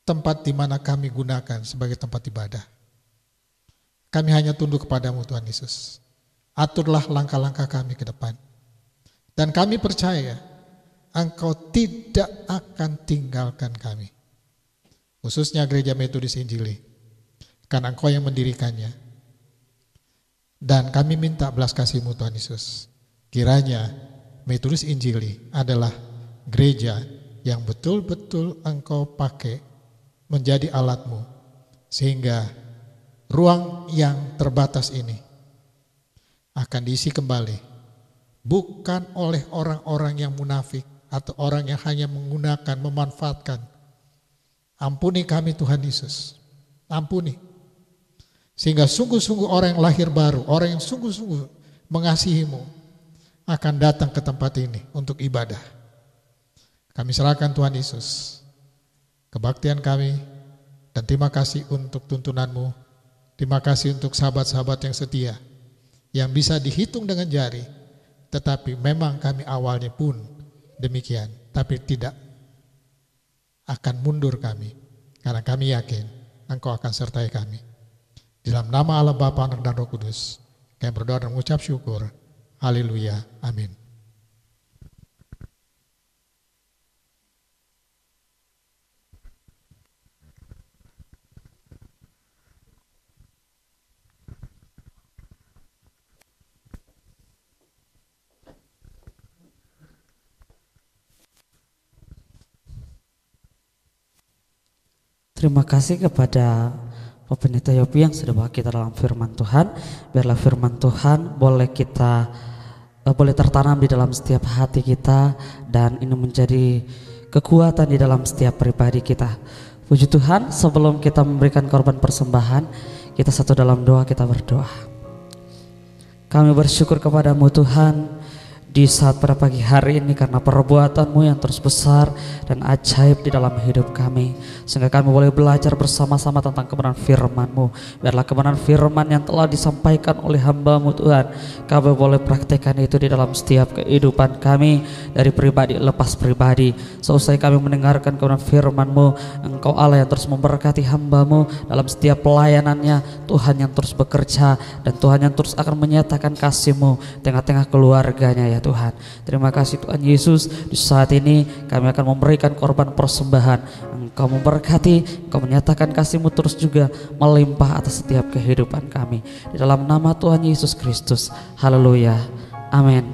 tempat di mana kami gunakan sebagai tempat ibadah. Kami hanya tunduk kepadamu, Tuhan Yesus. Aturlah langkah-langkah kami ke depan. Dan kami percaya Engkau tidak akan tinggalkan kami. Khususnya Gereja Metodis Injili, karena Engkau yang mendirikannya. Dan kami minta belas kasih-Mu, Tuhan Yesus. Kiranya Metodis Injili adalah gereja yang betul-betul Engkau pakai menjadi alat-Mu, sehingga ruang yang terbatas ini akan diisi kembali bukan oleh orang-orang yang munafik atau orang yang hanya menggunakan, memanfaatkan. Ampuni kami Tuhan Yesus, ampuni. Sehingga sungguh-sungguh orang yang lahir baru, orang yang sungguh-sungguh mengasihi-Mu akan datang ke tempat ini untuk ibadah. Kami serahkan Tuhan Yesus kebaktian kami, dan terima kasih untuk tuntunan-Mu. Terima kasih untuk sahabat-sahabat yang setia, yang bisa dihitung dengan jari, tetapi memang kami awalnya pun demikian, tapi tidak akan mundur kami, karena kami yakin Engkau akan sertai kami. Di dalam nama Allah Bapa, Anak dan Roh Kudus, kami berdoa dan mengucap syukur. Haleluya, amin. Terima kasih kepada Pak Pendeta Yopi yang sudah bawa kita dalam firman Tuhan. Biarlah firman Tuhan boleh tertanam di dalam setiap hati kita, dan ini menjadi kekuatan di dalam setiap pribadi kita. Puji Tuhan, sebelum kita memberikan korban persembahan, kita satu dalam doa, kita berdoa. Kami bersyukur kepadamu Tuhan di saat pada pagi hari ini, karena perbuatan-Mu yang terus besar dan ajaib di dalam hidup kami, sehingga kami boleh belajar bersama-sama tentang kebenaran firman-Mu. Biarlah kebenaran firman yang telah disampaikan oleh hamba-Mu Tuhan, kami boleh praktekkan itu di dalam setiap kehidupan kami, dari pribadi lepas pribadi. Seusai kami mendengarkan kebenaran firman-Mu, Engkau Allah yang terus memberkati hamba-Mu dalam setiap pelayanannya, Tuhan yang terus bekerja, dan Tuhan yang terus akan menyatakan kasih-Mu tengah-tengah keluarganya ya Tuhan. Terima kasih Tuhan Yesus. Di saat ini kami akan memberikan korban persembahan. Engkau memberkati, Engkau menyatakan kasih-Mu terus juga melimpah atas setiap kehidupan kami. Di dalam nama Tuhan Yesus Kristus. Haleluya. Amin.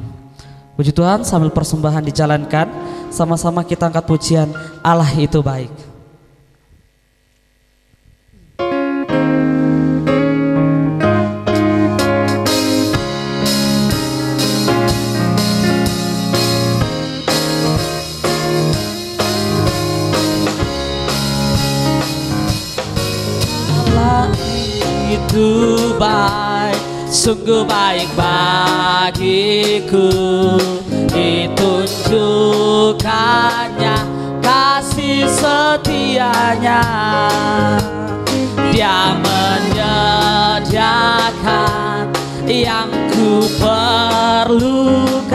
Puji Tuhan, sambil persembahan dijalankan, sama-sama kita angkat pujian Allah itu baik. Itu baik, sungguh baik bagiku. Ditunjukkannya kasih setianya. Dia menyediakan yang ku perlukan,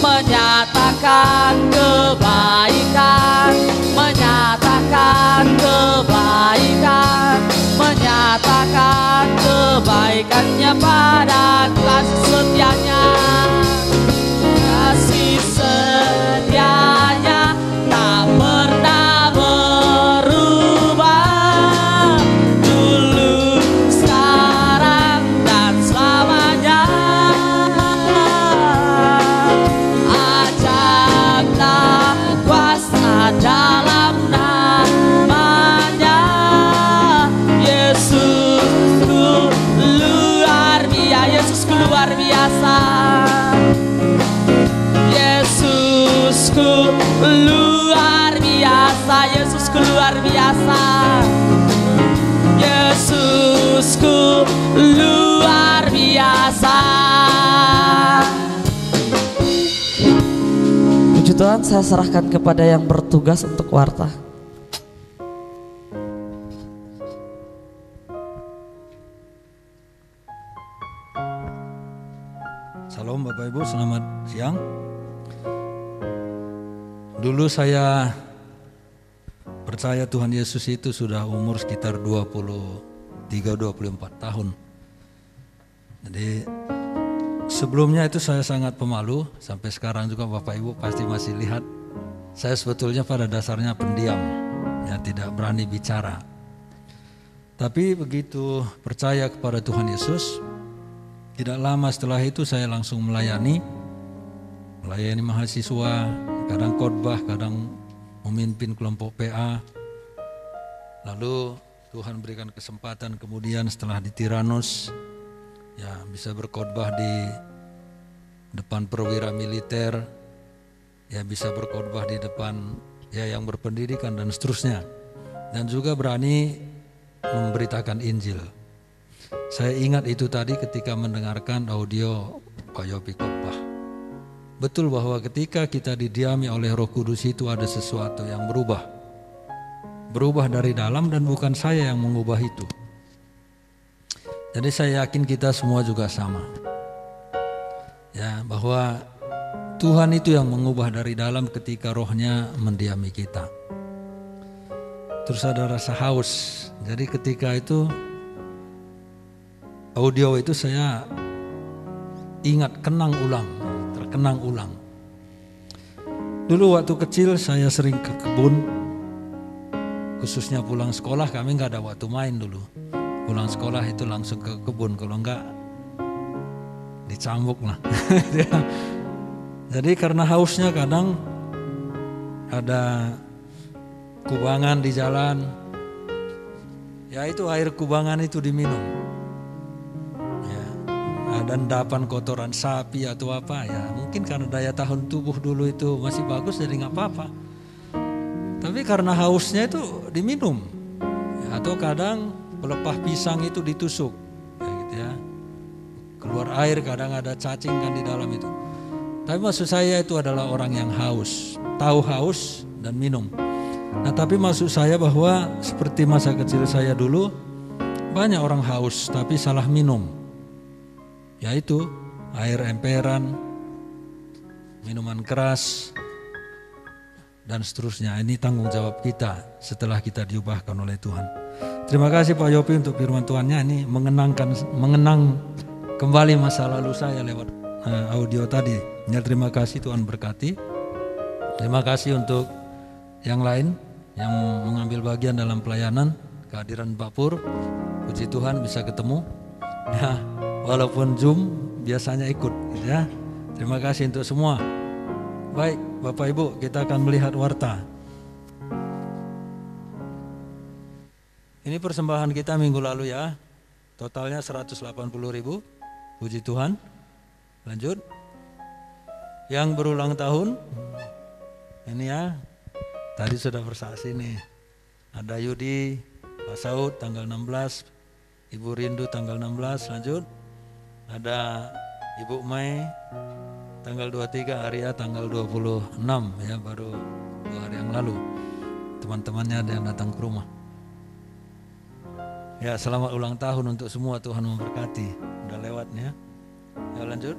menyatakan kebaikan, menyatakan kebaikan, menyatakan kebaikannya pada kasih setianya. Kasih setianya tak pernah berubah, dulu, sekarang, dan selamanya. Ajaiblah kuasa dalam namanya. Yesusku luar biasa, Yesusku luar biasa, Yesusku luar biasa, Yesusku luar biasa, Yesusku luar biasa. Puji Tuhan, saya serahkan kepada yang bertugas untuk warta. Salam Bapak Ibu, selamat siang. Dulu saya percaya Tuhan Yesus itu sudah umur sekitar 23-24 tahun. Jadi sebelumnya itu saya sangat pemalu, sampai sekarang juga Bapak Ibu pasti masih lihat. Saya sebetulnya pada dasarnya pendiam, ya tidak berani bicara. Tapi begitu percaya kepada Tuhan Yesus, tidak lama setelah itu saya langsung melayani mahasiswa, kadang khotbah, kadang memimpin kelompok PA. Lalu Tuhan berikan kesempatan kemudian setelah di Tiranos, ya bisa berkhotbah di depan perwira militer, ya bisa berkhotbah di depan ya yang berpendidikan dan seterusnya, dan juga berani memberitakan Injil. Saya ingat itu tadi ketika mendengarkan audio Pak Yopi khotbah. Betul bahwa ketika kita didiami oleh Roh Kudus itu ada sesuatu yang berubah dari dalam, dan bukan saya yang mengubah itu. Jadi saya yakin kita semua juga sama. Ya, bahwa Tuhan itu yang mengubah dari dalam ketika rohnya mendiami kita. Terus ada rasa haus. Jadi ketika itu audio itu saya ingat, terkenang ulang. Dulu waktu kecil saya sering ke kebun, khususnya pulang sekolah. Kami nggak ada waktu main dulu. Pulang sekolah itu langsung ke kebun, kalau enggak dicambuk lah. Jadi karena hausnya kadang ada kubangan di jalan, ya itu air kubangan itu diminum. Ya, ada endapan kotoran sapi atau apa, ya mungkin karena daya tahan tubuh dulu itu masih bagus jadi nggak apa-apa. Tapi karena hausnya itu diminum, ya, atau kadang pelepah pisang itu ditusuk, ya gitu ya. Keluar air, kadang ada cacing kan di dalam itu. Tapi maksud saya itu adalah orang yang haus, tahu haus dan minum. Nah tapi maksud saya bahwa seperti masa kecil saya dulu, banyak orang haus tapi salah minum. Yaitu air emperan, minuman keras, dan seterusnya. Ini tanggung jawab kita setelah kita diubahkan oleh Tuhan. Terima kasih Pak Yopi untuk firman Tuhannya. Ini mengenang kembali masa lalu saya lewat audio tadi. Ya, terima kasih, Tuhan berkati. Terima kasih untuk yang lain yang mengambil bagian dalam pelayanan, kehadiran Pak Pur. Puji Tuhan bisa ketemu. Ya, walaupun Zoom biasanya ikut, gitu ya. Terima kasih untuk semua. Baik, Bapak Ibu, kita akan melihat warta. Ini persembahan kita minggu lalu ya. Totalnya 180.000. Puji Tuhan. Lanjut. Yang berulang tahun. Ini ya. Tadi sudah bersaksi nih. Ada Yudi, Pak Saud tanggal 16, Ibu Rindu tanggal 16. Lanjut. Ada Ibu Mai tanggal 23, Arya tanggal 26 ya, baru 2 hari yang lalu. Teman-temannya ada yang datang ke rumah. Ya, selamat ulang tahun untuk semua, Tuhan memberkati. Udah lewat nih ya. Ya lanjut.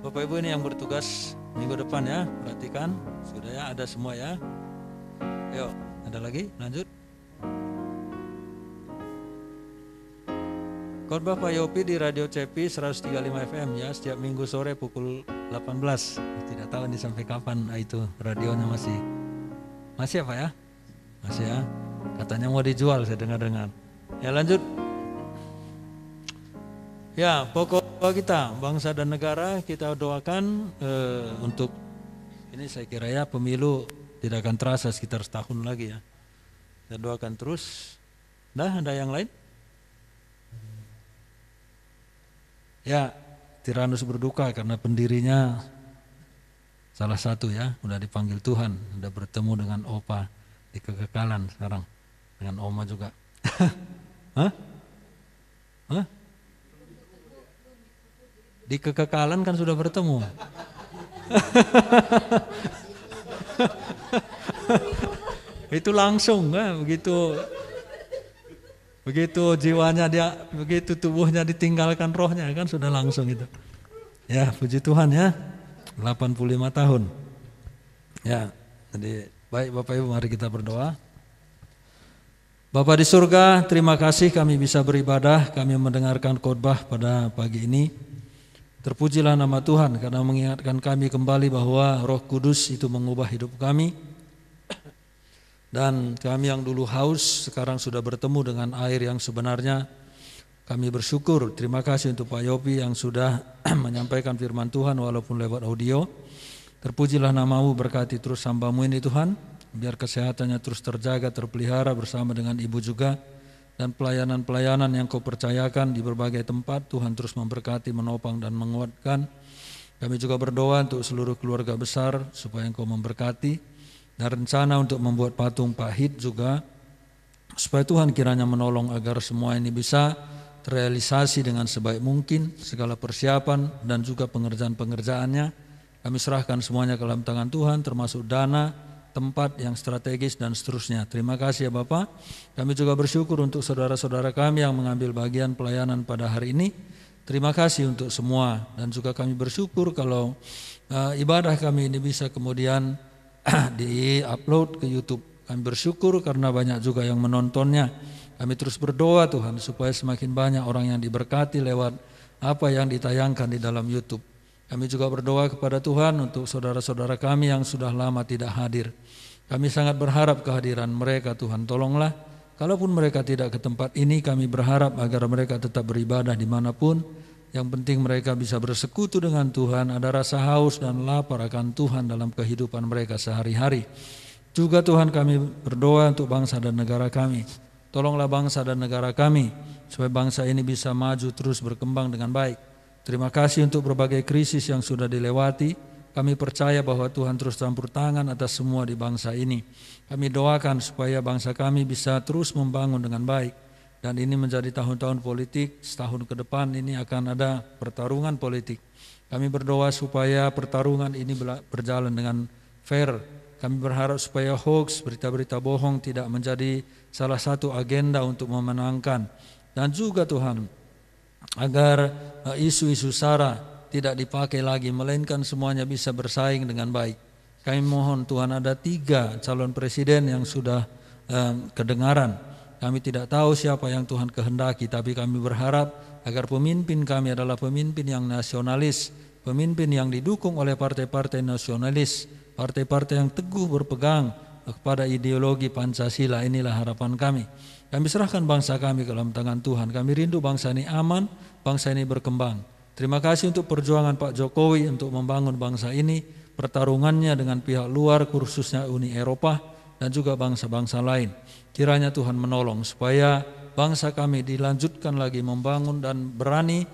Bapak Ibu ini yang bertugas minggu depan ya, perhatikan. Sudah ya, ada semua ya. Yuk, ada lagi, lanjut. Khotbah Pak Yopi di Radio CP 135 FM ya, setiap minggu sore pukul 18. Tidak tahu ini sampai kapan itu radionya masih apa ya? Masih ya. Katanya mau dijual, saya dengar-dengar. Ya lanjut. Ya, pokok kita bangsa dan negara kita doakan untuk ini, saya kira ya pemilu tidak akan terasa sekitar setahun lagi ya. Kita doakan terus. Dah, ada yang lain? Ya, Tiranus berduka karena pendirinya salah satu ya, udah dipanggil Tuhan, udah bertemu dengan Opa di kekekalan sekarang, dengan Oma juga. Hah? Hah? Di kekekalan kan sudah bertemu. Itu langsung kan, begitu jiwanya dia, begitu tubuhnya ditinggalkan rohnya kan sudah langsung itu. Ya, puji Tuhan ya. 85 tahun. Ya, jadi baik Bapak Ibu, mari kita berdoa. Bapa di surga, terima kasih kami bisa beribadah, kami mendengarkan khotbah pada pagi ini. Terpujilah nama Tuhan karena mengingatkan kami kembali bahwa Roh Kudus itu mengubah hidup kami. Dan kami yang dulu haus sekarang sudah bertemu dengan air yang sebenarnya. Kami bersyukur, terima kasih untuk Pak Yopi yang sudah menyampaikan firman Tuhan walaupun lewat audio. Terpujilah nama-Mu, berkati terus hamba-Mu ini Tuhan. Biar kesehatannya terus terjaga, terpelihara bersama dengan Ibu juga. dan pelayanan-pelayanan yang Kau percayakan di berbagai tempat. Tuhan terus memberkati, menopang dan menguatkan. Kami juga berdoa untuk seluruh keluarga besar supaya Engkau memberkati, dan rencana untuk membuat patung Pak Hid juga, supaya Tuhan kiranya menolong agar semua ini bisa terrealisasi dengan sebaik mungkin, segala persiapan dan juga pengerjaan-pengerjaannya. Kami serahkan semuanya ke dalam tangan Tuhan, termasuk dana, tempat yang strategis dan seterusnya. Terima kasih ya Bapak. Kami juga bersyukur untuk saudara-saudara kami yang mengambil bagian pelayanan pada hari ini. Terima kasih untuk semua, dan juga kami bersyukur kalau ibadah kami ini bisa kemudian di-upload ke YouTube. Kami bersyukur karena banyak juga yang menontonnya. Kami terus berdoa Tuhan supaya semakin banyak orang yang diberkati lewat apa yang ditayangkan di dalam YouTube. Kami juga berdoa kepada Tuhan untuk saudara-saudara kami yang sudah lama tidak hadir. Kami sangat berharap kehadiran mereka, Tuhan tolonglah. Kalaupun mereka tidak ke tempat ini, kami berharap agar mereka tetap beribadah dimanapun. Yang penting mereka bisa bersekutu dengan Tuhan, ada rasa haus dan lapar akan Tuhan dalam kehidupan mereka sehari-hari. Juga Tuhan kami berdoa untuk bangsa dan negara kami. Tolonglah bangsa dan negara kami, supaya bangsa ini bisa maju terus berkembang dengan baik. Terima kasih untuk berbagai krisis yang sudah dilewati. Kami percaya bahwa Tuhan terus campur tangan atas semua di bangsa ini. Kami doakan supaya bangsa kami bisa terus membangun dengan baik. Dan ini menjadi tahun-tahun politik, setahun ke depan ini akan ada pertarungan politik. Kami berdoa supaya pertarungan ini berjalan dengan fair. Kami berharap supaya hoax, berita-berita bohong tidak menjadi salah satu agenda untuk memenangkan. Dan juga Tuhan, agar isu-isu SARA tidak dipakai lagi, melainkan semuanya bisa bersaing dengan baik. Kami mohon Tuhan, ada 3 calon presiden yang sudah kedengaran. Kami tidak tahu siapa yang Tuhan kehendaki, tapi kami berharap agar pemimpin kami adalah pemimpin yang nasionalis, pemimpin yang didukung oleh partai-partai nasionalis, partai-partai yang teguh berpegang kepada ideologi Pancasila. Inilah harapan kami. Kami serahkan bangsa kami ke dalam tangan Tuhan. Kami rindu bangsa ini aman, bangsa ini berkembang. Terima kasih untuk perjuangan Pak Jokowi untuk membangun bangsa ini, pertarungannya dengan pihak luar khususnya Uni Eropa dan juga bangsa-bangsa lain. Kiranya Tuhan menolong supaya bangsa kami dilanjutkan lagi membangun dan berani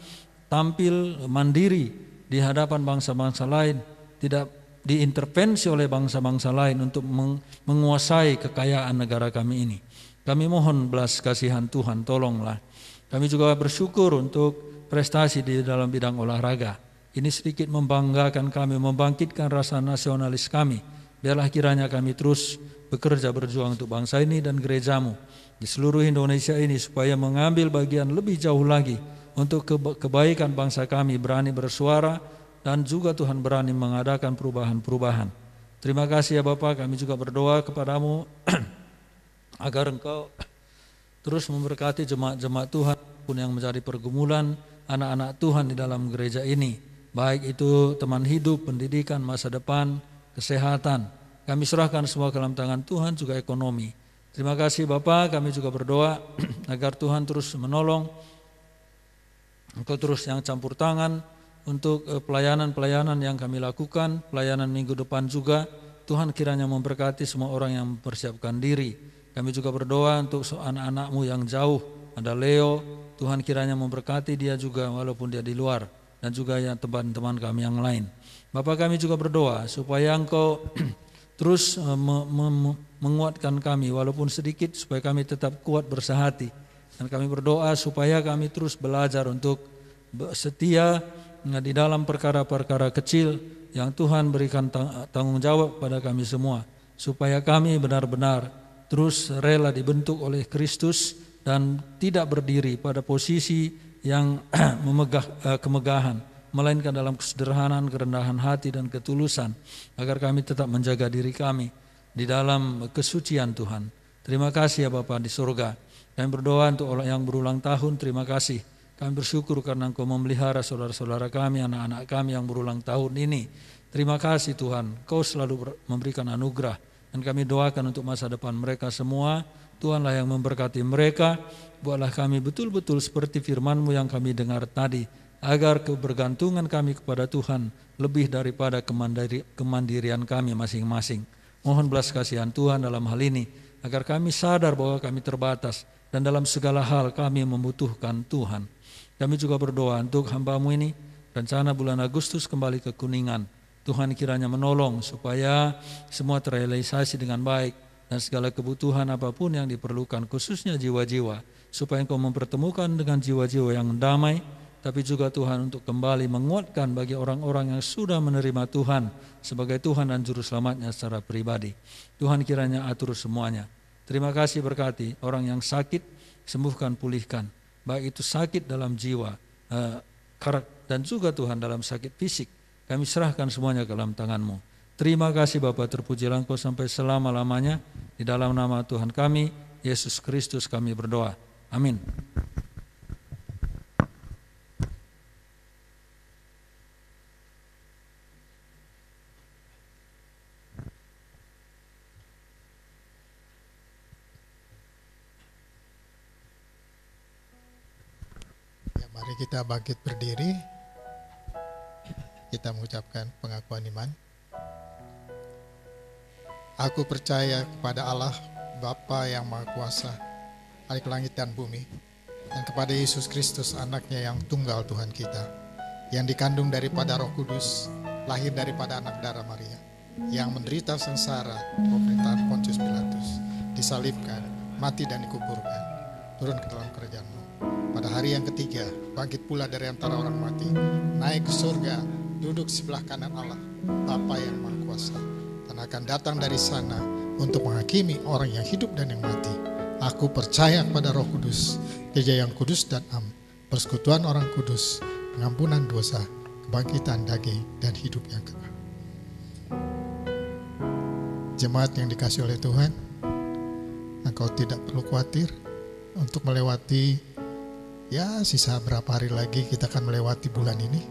tampil mandiri di hadapan bangsa-bangsa lain, tidak diintervensi oleh bangsa-bangsa lain untuk menguasai kekayaan negara kami ini. Kami mohon belas kasihan Tuhan, tolonglah. Kami juga bersyukur untuk prestasi di dalam bidang olahraga. Ini sedikit membanggakan kami, membangkitkan rasa nasionalis kami. Biarlah kiranya kami terus bekerja berjuang untuk bangsa ini dan gerejamu di seluruh Indonesia ini, supaya mengambil bagian lebih jauh lagi untuk kebaikan bangsa kami, berani bersuara, dan juga Tuhan berani mengadakan perubahan-perubahan. Terima kasih ya Bapak, kami juga berdoa kepadamu agar Engkau terus memberkati jemaat-jemaat Tuhan pun yang menjadi pergumulan anak-anak Tuhan di dalam gereja ini, baik itu teman hidup, pendidikan, masa depan, kesehatan. Kami serahkan semua ke dalam tangan Tuhan, juga ekonomi. Terima kasih Bapak, kami juga berdoa agar Tuhan terus menolong, Engkau terus yang campur tangan untuk pelayanan-pelayanan yang kami lakukan, pelayanan minggu depan juga. Tuhan kiranya memberkati semua orang yang mempersiapkan diri. Kami juga berdoa untuk anak-anak-Mu yang jauh, ada Leo, Tuhan kiranya memberkati dia juga walaupun dia di luar, dan juga ya teman-teman kami yang lain. Bapak, kami juga berdoa supaya Engkau terus menguatkan kami walaupun sedikit, supaya kami tetap kuat bersehati. Dan kami berdoa supaya kami terus belajar untuk setia di dalam perkara-perkara kecil yang Tuhan berikan tanggung jawab pada kami semua, supaya kami benar-benar terus rela dibentuk oleh Kristus dan tidak berdiri pada posisi yang kemegahan, melainkan dalam kesederhanaan, kerendahan hati dan ketulusan, agar kami tetap menjaga diri kami di dalam kesucian Tuhan. Terima kasih ya Bapa di surga. Kami berdoa untuk orang yang berulang tahun, terima kasih. Kami bersyukur karena Engkau memelihara saudara-saudara kami, anak-anak kami yang berulang tahun ini. Terima kasih Tuhan, Kau selalu memberikan anugerah, dan kami doakan untuk masa depan mereka semua. Tuhanlah yang memberkati mereka. Buatlah kami betul-betul seperti firman-Mu yang kami dengar tadi, agar kebergantungan kami kepada Tuhan lebih daripada kemandirian kami masing-masing. Mohon belas kasihan Tuhan dalam hal ini, agar kami sadar bahwa kami terbatas. dan dalam segala hal kami membutuhkan Tuhan. Kami juga berdoa untuk hamba-Mu ini, rencana bulan Agustus kembali ke Kuningan. Tuhan kiranya menolong supaya semua terrealisasi dengan baik dan segala kebutuhan apapun yang diperlukan, khususnya jiwa-jiwa, supaya Engkau mempertemukan dengan jiwa-jiwa yang damai, tapi juga Tuhan untuk kembali menguatkan bagi orang-orang yang sudah menerima Tuhan sebagai Tuhan dan Juru Selamatnya secara pribadi. Tuhan kiranya atur semuanya. Terima kasih, berkati orang yang sakit, sembuhkan, pulihkan. Baik itu sakit dalam jiwa, dan juga Tuhan dalam sakit fisik. Kami serahkan semuanya ke dalam tangan-Mu. Terima kasih Bapa, terpujilah Engkau sampai selama-lamanya. Di dalam nama Tuhan kami, Yesus Kristus kami berdoa. Amin. Mari kita bangkit berdiri. Kita mengucapkan pengakuan iman. Aku percaya kepada Allah, Bapa yang Maha Kuasa, Khalik langit dan bumi, dan kepada Yesus Kristus, anaknya yang tunggal Tuhan kita, yang dikandung daripada Roh Kudus, lahir daripada anak darah Maria, yang menderita sengsara pemerintahan Pontius Pilatus, disalibkan, mati dan dikuburkan, turun ke dalam kerajaan-Mu. Pada hari yang ketiga, bangkit pula dari antara orang mati, naik ke surga, duduk sebelah kanan Allah, Bapa yang Maha Kuasa, dan akan datang dari sana untuk menghakimi orang yang hidup dan yang mati. Aku percaya kepada Roh Kudus, Gereja yang kudus dan am, persekutuan orang kudus, pengampunan dosa, kebangkitan daging, dan hidup yang kekal. Jemaat yang dikasihi oleh Tuhan, engkau tidak perlu khawatir untuk melewati, sisa berapa hari lagi kita akan melewati bulan ini.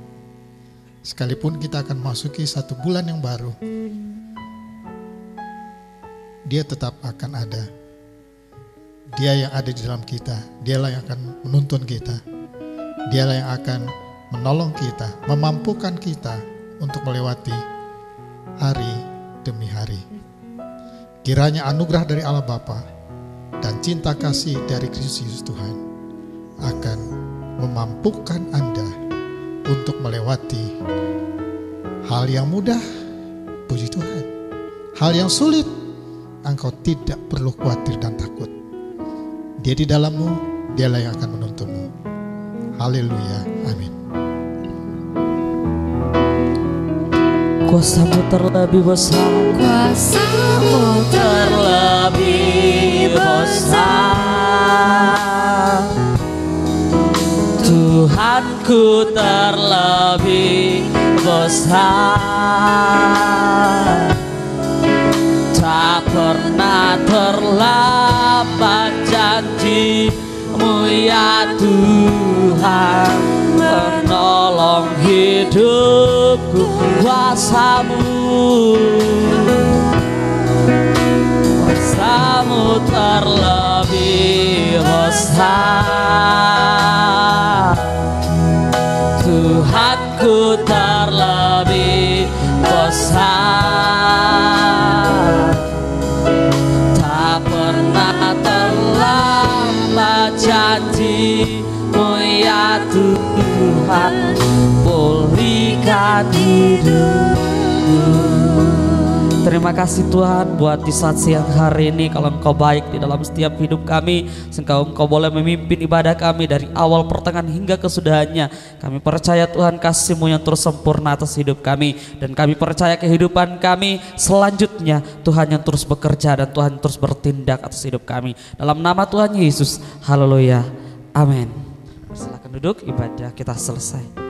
Sekalipun kita akan masuki satu bulan yang baru, Dia tetap akan ada. Dia yang ada di dalam kita, Dialah yang akan menuntun kita, Dialah yang akan menolong kita, memampukan kita untuk melewati hari demi hari. Kiranya anugerah dari Allah Bapa dan cinta kasih dari Kristus Yesus Tuhan akan memampukan Anda untuk melewati hal yang mudah, puji Tuhan. Hal yang sulit, engkau tidak perlu khawatir dan takut. Dia di dalammu, Dialah yang akan menuntunmu. Haleluya, amin. Kuasa-Mu terlebih besar, Kuasa-Mu terlebih besar, Tuhanku terlebih besar. Tak pernah terlambat janji-Mu ya Tuhan, menolong hidupku. Kuasa-Mu terlebih besar, Tuhanku terlebih besar. Tak pernah terlambat janji-Mu ya Tuhan, pulihkan hidupku. Terima kasih Tuhan buat di saat siang hari ini, kalau Engkau baik di dalam setiap hidup kami, sehingga Engkau boleh memimpin ibadah kami dari awal pertengahan hingga kesudahannya. Kami percaya Tuhan kasih-Mu yang terus sempurna atas hidup kami, dan kami percaya kehidupan kami selanjutnya Tuhan yang terus bekerja dan Tuhan terus bertindak atas hidup kami. Dalam nama Tuhan Yesus, haleluya, amin. Silakan duduk, ibadah kita selesai.